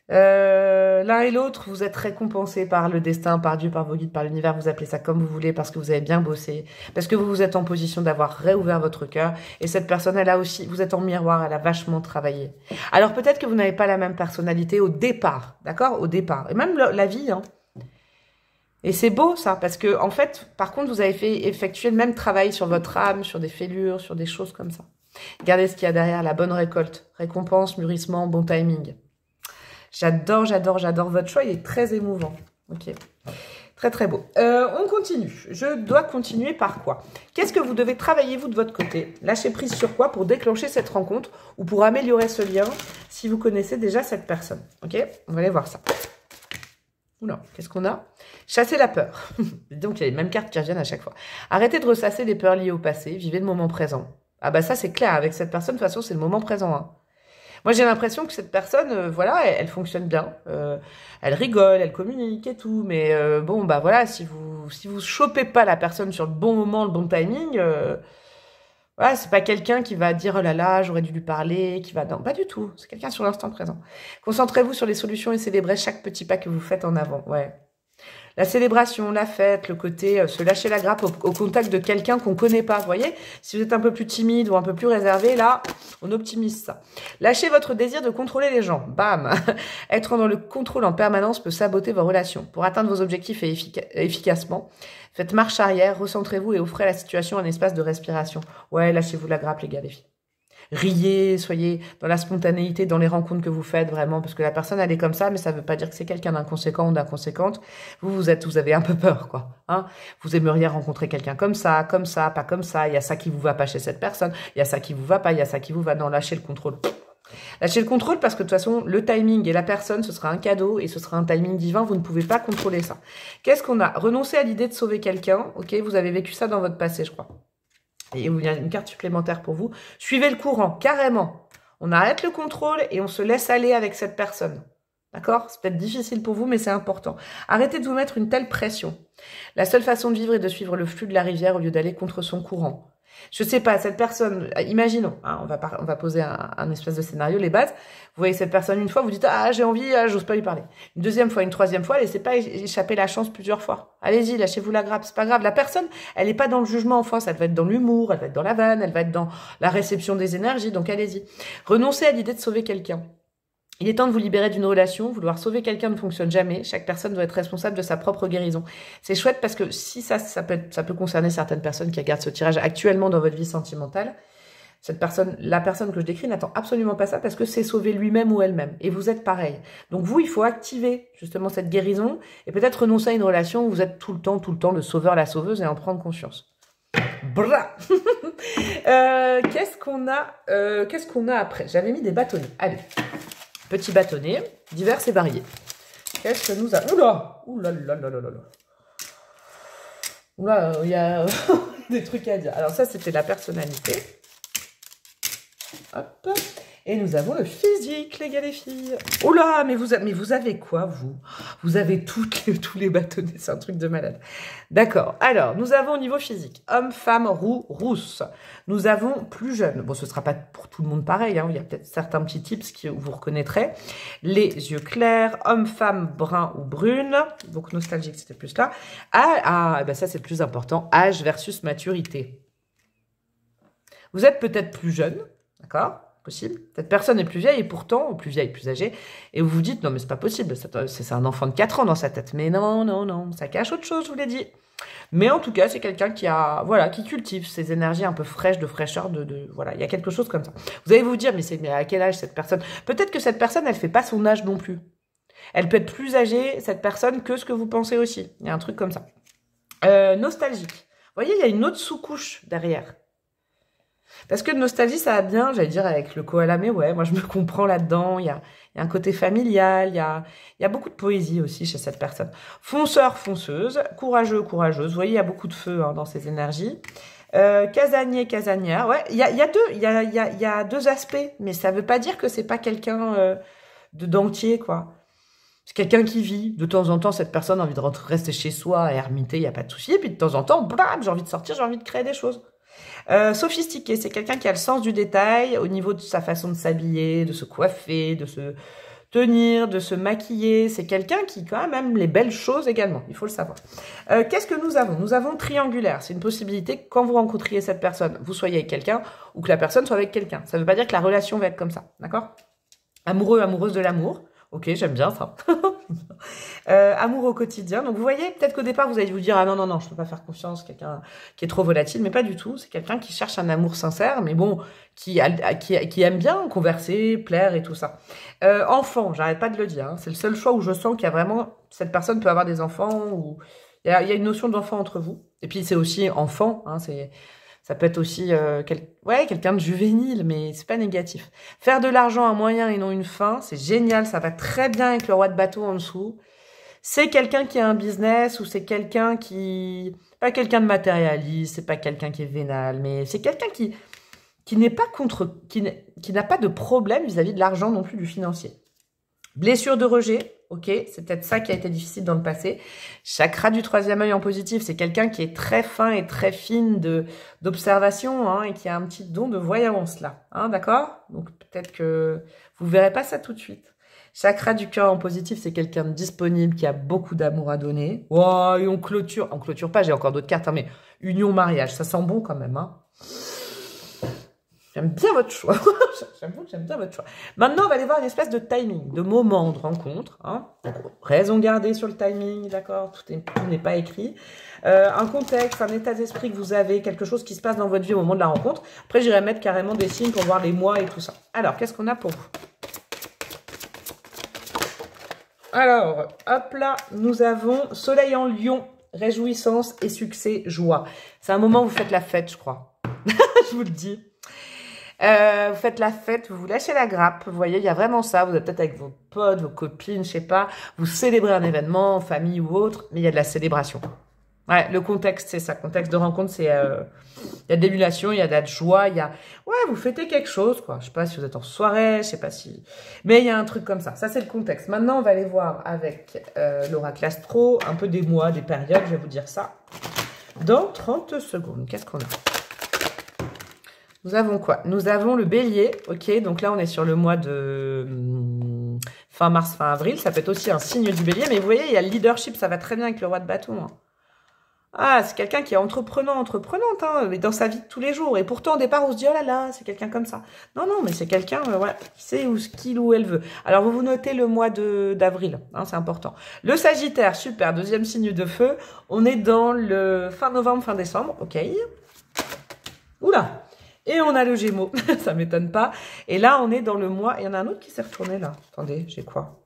L'un et l'autre, vous êtes récompensés par le destin, par Dieu, par vos guides, par l'univers, vous appelez ça comme vous voulez, parce que vous avez bien bossé, parce que vous êtes en position d'avoir réouvert votre cœur, et cette personne, elle a aussi, vous êtes en miroir, elle a vachement travaillé. Alors peut-être que vous n'avez pas la même personnalité au départ, d'accord? Au départ, et même la vie, hein. Et c'est beau ça, parce que en fait, par contre, vous avez fait effectuer le même travail sur votre âme, sur des fêlures, sur des choses comme ça. Regardez ce qu'il y a derrière, la bonne récolte, récompense, mûrissement, bon timing. J'adore, j'adore, j'adore votre choix, il est très émouvant. Ok, très très beau. On continue. Je dois continuer par quoi? Qu'est-ce que vous devez travailler vous de votre côté? Lâcher prise sur quoi pour déclencher cette rencontre ou pour améliorer ce lien si vous connaissez déjà cette personne? Ok, on va aller voir ça. Oula, qu'est-ce qu'on a? Chasser la peur. Donc il y a les mêmes cartes qui reviennent à chaque fois. Arrêtez de ressasser les peurs liées au passé, vivez le moment présent. Ah bah ça c'est clair, avec cette personne, de toute façon c'est le moment présent. Hein. Moi, j'ai l'impression que cette personne, voilà, elle fonctionne bien. Elle rigole, elle communique et tout. Mais bon, bah voilà, si vous chopez pas la personne sur le bon moment, le bon timing, voilà, c'est pas quelqu'un qui va dire « Oh là là, j'aurais dû lui parler », qui va... Non, pas du tout. C'est quelqu'un sur l'instant présent. Concentrez-vous sur les solutions et célébrez chaque petit pas que vous faites en avant. Ouais. La célébration, la fête, le côté se lâcher la grappe au contact de quelqu'un qu'on connaît pas, vous voyez? Si vous êtes un peu plus timide ou un peu plus réservé, là, on optimise ça. Lâchez votre désir de contrôler les gens. Bam! Être dans le contrôle en permanence peut saboter vos relations. Pour atteindre vos objectifs efficacement, faites marche arrière, recentrez-vous et offrez à la situation un espace de respiration. Ouais, lâchez-vous la grappe, les gars, les filles. Riez, soyez dans la spontanéité, dans les rencontres que vous faites, vraiment, parce que la personne, elle est comme ça, mais ça veut pas dire que c'est quelqu'un d'inconséquent ou d'inconséquente. Vous avez un peu peur, quoi. Hein, vous aimeriez rencontrer quelqu'un comme ça, pas comme ça. Il y a ça qui vous va pas chez cette personne, il y a ça qui vous va pas, il y a ça qui vous va. Non, lâchez le contrôle. Lâchez le contrôle parce que de toute façon, le timing et la personne, ce sera un cadeau et ce sera un timing divin. Vous ne pouvez pas contrôler ça. Qu'est-ce qu'on a? Renoncer à l'idée de sauver quelqu'un. Ok, vous avez vécu ça dans votre passé, je crois. Et il y a une carte supplémentaire pour vous. Suivez le courant, carrément. On arrête le contrôle et on se laisse aller avec cette personne. D'accord? C'est peut-être difficile pour vous, mais c'est important. Arrêtez de vous mettre une telle pression. La seule façon de vivre est de suivre le flux de la rivière au lieu d'aller contre son courant. Je sais pas, cette personne, imaginons, hein, on va poser un espèce de scénario, les bases. Vous voyez cette personne une fois, vous dites « Ah, j'ai envie, j'ose pas lui parler. » Une deuxième fois, une troisième fois, laissez pas échapper la chance plusieurs fois. Allez-y, lâchez-vous la grappe, c'est pas grave. La personne, elle est pas dans le jugement en face, elle va être dans l'humour, elle va être dans la vanne, elle va être dans la réception des énergies, donc allez-y. Renoncez à l'idée de sauver quelqu'un. Il est temps de vous libérer d'une relation. Vouloir sauver quelqu'un ne fonctionne jamais. Chaque personne doit être responsable de sa propre guérison. C'est chouette parce que si ça peut concerner certaines personnes qui regardent ce tirage actuellement dans votre vie sentimentale. La personne que je décris n'attend absolument pas ça parce que c'est sauver lui-même ou elle-même. Et vous êtes pareil. Donc vous, il faut activer justement cette guérison et peut-être renoncer à une relation où vous êtes tout le temps le sauveur, la sauveuse et en prendre conscience. Bra. Qu'est-ce qu'on a après? J'avais mis des bâtonnets. Allez. Petits bâtonnets, divers et variés. Qu'est-ce que nous avons? Oula! Oula là là là là là. Oula, il y a des trucs à dire. Alors ça, c'était la personnalité. Hop. Et nous avons le physique, les gars, les filles. Oula, mais vous avez quoi, vous? Vous avez tous les bâtonnets, c'est un truc de malade. D'accord. Alors, nous avons au niveau physique, homme, femme, roux, rousse. Nous avons plus jeune. Bon, ce ne sera pas pour tout le monde pareil, hein. Il y a peut-être certains petits tips que vous reconnaîtrez. Les yeux clairs, homme, femme, brun ou brune. Donc, nostalgique, c'était plus là. Ben ça, c'est le plus important. Âge versus maturité. Vous êtes peut-être plus jeune, d'accord? Possible. Cette personne est plus vieille et pourtant, plus vieille, plus âgée, et vous vous dites, non mais c'est pas possible, c'est un enfant de 4 ans dans sa tête. Mais non, ça cache autre chose, je vous l'ai dit. Mais en tout cas, c'est quelqu'un qui cultive ces énergies un peu fraîches, de fraîcheur, voilà, il y a quelque chose comme ça. Vous allez vous dire, mais à quel âge cette personne? Peut-être que cette personne, elle fait pas son âge non plus. Elle peut être plus âgée, cette personne, que ce que vous pensez aussi. Il y a un truc comme ça. Nostalgique. Vous voyez, il y a une autre sous-couche derrière. Parce que nostalgie, ça va bien, j'allais dire, avec le koala, mais ouais, moi je me comprends là-dedans. Il y a un côté familial, il y a beaucoup de poésie aussi chez cette personne. Fonceur, fonceuse, courageux, courageuse. Vous voyez, il y a beaucoup de feu hein, dans ces énergies. Casanier, casanière. Ouais, il y a deux aspects, mais ça veut pas dire que c'est pas quelqu'un de d'entier, quoi. C'est quelqu'un qui vit. De temps en temps, cette personne a envie de rester chez soi, ermiter, il n'y a pas de souci. Et puis de temps en temps, blam, j'ai envie de sortir, j'ai envie de créer des choses. Sophistiqué, c'est quelqu'un qui a le sens du détail au niveau de sa façon de s'habiller, de se coiffer, de se tenir, de se maquiller. C'est quelqu'un qui quand même aime les belles choses également, il faut le savoir. Qu'est-ce que nous avons? Nous avons triangulaire. C'est une possibilité que quand vous rencontriez cette personne, vous soyez avec quelqu'un ou que la personne soit avec quelqu'un. Ça ne veut pas dire que la relation va être comme ça, d'accord? Amoureux, amoureuse de l'amour. Ok, j'aime bien ça. Amour au quotidien. Donc, vous voyez, peut-être qu'au départ, vous allez vous dire, ah non, non, non, je peux pas faire confiance, quelqu'un qui est trop volatile, mais pas du tout. C'est quelqu'un qui cherche un amour sincère, mais bon, qui aime bien converser, plaire et tout ça. Enfant, j'arrête pas de le dire. Hein, c'est le seul choix où je sens qu'il y a vraiment, cette personne peut avoir des enfants, ou il y a une notion d'enfant entre vous. Et puis, c'est aussi enfant, hein, ça peut être aussi quelqu'un de juvénile, mais c'est pas négatif. Faire de l'argent un moyen et non une fin, c'est génial, ça va très bien avec le roi de bateau en dessous. C'est quelqu'un qui a un business ou c'est quelqu'un qui... Pas quelqu'un de matérialiste, c'est pas quelqu'un qui est vénal, mais c'est quelqu'un qui n'est pas contre... qui n'a pas de problème vis-à-vis de l'argent non plus, du financier. Blessure de rejet, ok, c'est peut-être ça qui a été difficile dans le passé. Chakra du troisième œil en positif, c'est quelqu'un qui est très fin et très fine d'observation hein, et qui a un petit don de voyance là, hein, d'accord? Donc peut-être que vous verrez pas ça tout de suite. Chakra du cœur en positif, c'est quelqu'un de disponible qui a beaucoup d'amour à donner. Oh, et on clôture pas, j'ai encore d'autres cartes, hein, mais union, mariage, ça sent bon quand même, hein. J'aime bien votre choix. J'avoue que j'aime bien votre choix. Maintenant, on va aller voir une espèce de timing, de moment de rencontre. Hein. Raison gardée sur le timing, d'accord? Tout n'est pas écrit. Un contexte, un état d'esprit que vous avez, quelque chose qui se passe dans votre vie au moment de la rencontre. Après, j'irai mettre carrément des signes pour voir les mois et tout ça. Alors, qu'est-ce qu'on a pour vous? Alors, hop là, nous avons Soleil en Lion, réjouissance et succès, joie. C'est un moment où vous faites la fête, je crois. Je vous le dis. Vous faites la fête, vous vous lâchez la grappe, vous voyez, il y a vraiment ça, vous êtes peut-être avec vos potes, vos copines, je sais pas, vous célébrez un événement, en famille ou autre, mais il y a de la célébration. Ouais, le contexte, c'est ça, contexte de rencontre, c'est, il y a de l'émulation, il y a de la joie, il y a, ouais, vous fêtez quelque chose, quoi, je sais pas si vous êtes en soirée, je sais pas si, mais il y a un truc comme ça c'est le contexte. Maintenant, on va aller voir avec l'oracle astro, un peu des mois, des périodes, je vais vous dire ça, dans 30 secondes, qu'est-ce qu'on a? Nous avons quoi? Nous avons le bélier, ok, donc là on est sur le mois de fin mars, fin avril, ça peut être aussi un signe du bélier, mais vous voyez, il y a le leadership, ça va très bien avec le roi de bâton. Hein. Ah, c'est quelqu'un qui est entreprenante, hein, mais dans sa vie de tous les jours, et pourtant au départ on se dit, oh là là, c'est quelqu'un comme ça. Non, non, mais c'est quelqu'un, voilà, qui sait où, ce qu'il ou elle veut. Alors vous notez le mois d'avril, hein, c'est important. Le Sagittaire, super, deuxième signe de feu, on est dans le fin novembre, fin décembre, ok. Oula! Et on a le Gémeaux, ça m'étonne pas. Et là, on est dans le mois. Il y en a un autre qui s'est retourné là. Attendez, j'ai quoi?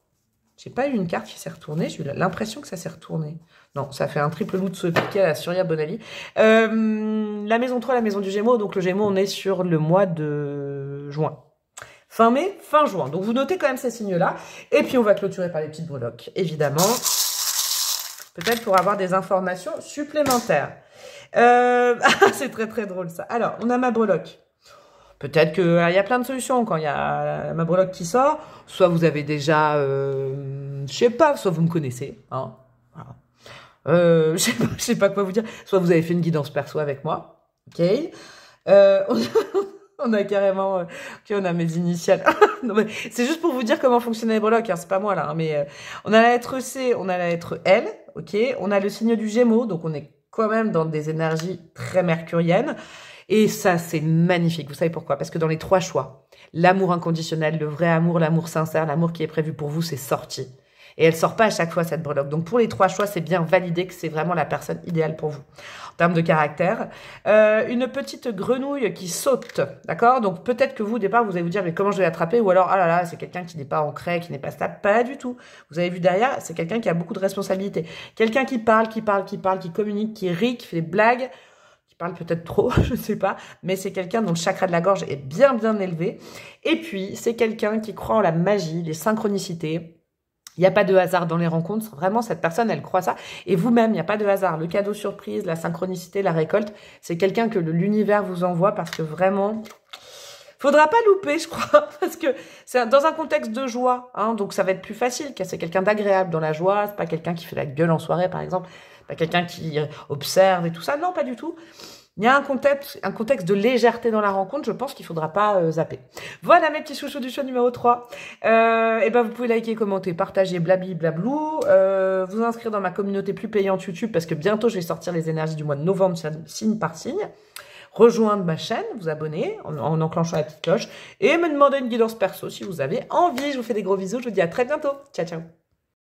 J'ai pas eu une carte qui s'est retournée. J'ai eu l'impression que ça s'est retourné. Non, ça fait un triple loup de se piquer à la Surya Bonali. La maison 3, la maison du Gémeaux. Donc le Gémeaux, on est sur le mois de juin. Fin mai, fin juin. Donc vous notez quand même ces signes-là. Et puis on va clôturer par les petites breloques, évidemment. Peut-être pour avoir des informations supplémentaires. C'est très très drôle ça. Alors, on a ma breloque. Peut-être qu'il y a plein de solutions quand il y a ma breloque qui sort. Soit vous avez déjà, je sais pas, soit vous me connaissez. Hein, voilà. Je sais pas quoi vous dire. Soit vous avez fait une guidance perso avec moi. Ok. On a carrément... ok, on a mes initiales. C'est juste pour vous dire comment fonctionnent les breloques. Hein, c'est pas moi là. Hein, mais on a la lettre C, on a la lettre L. Ok. On a le signe du Gémeaux. Donc on est quand même dans des énergies très mercuriennes. Et ça, c'est magnifique. Vous savez pourquoi? Parce que dans les 3 choix, l'amour inconditionnel, le vrai amour, l'amour sincère, l'amour qui est prévu pour vous, c'est sorti. Et elle sort pas à chaque fois, cette breloque. Donc, pour les 3 choix, c'est bien validé que c'est vraiment la personne idéale pour vous. En termes de caractère, une petite grenouille qui saute, d'accord? Donc, peut-être que vous, au départ, vous allez vous dire, mais comment je vais l'attraper? Ou alors, ah là là, c'est quelqu'un qui n'est pas ancré, qui n'est pas stable. Pas du tout. Vous avez vu derrière, c'est quelqu'un qui a beaucoup de responsabilités. Quelqu'un qui parle, qui communique, qui rit, qui fait des blagues, qui parle peut-être trop, je sais pas, mais c'est quelqu'un dont le chakra de la gorge est bien élevé. Et puis, c'est quelqu'un qui croit en la magie, les synchronicités. Il n'y a pas de hasard dans les rencontres. Vraiment, cette personne, elle croit ça. Et vous-même, il n'y a pas de hasard. Le cadeau surprise, la synchronicité, la récolte, c'est quelqu'un que l'univers vous envoie parce que vraiment, faudra pas louper, je crois, parce que c'est dans un contexte de joie, hein, donc ça va être plus facile. C'est quelqu'un d'agréable dans la joie. C'est pas quelqu'un qui fait la gueule en soirée, par exemple. Pas quelqu'un qui observe et tout ça. Non, pas du tout. Il y a un contexte de légèreté dans la rencontre, je pense qu'il faudra pas zapper. Voilà mes petits chouchous du show numéro 3. Et ben vous pouvez liker, commenter, partager, blabli, blablou, vous inscrire dans ma communauté plus payante YouTube parce que bientôt je vais sortir les énergies du mois de novembre signe par signe. Rejoindre ma chaîne, vous abonner en enclenchant la petite cloche et me demander une guidance perso si vous avez envie. Je vous fais des gros bisous, je vous dis à très bientôt. Ciao, ciao.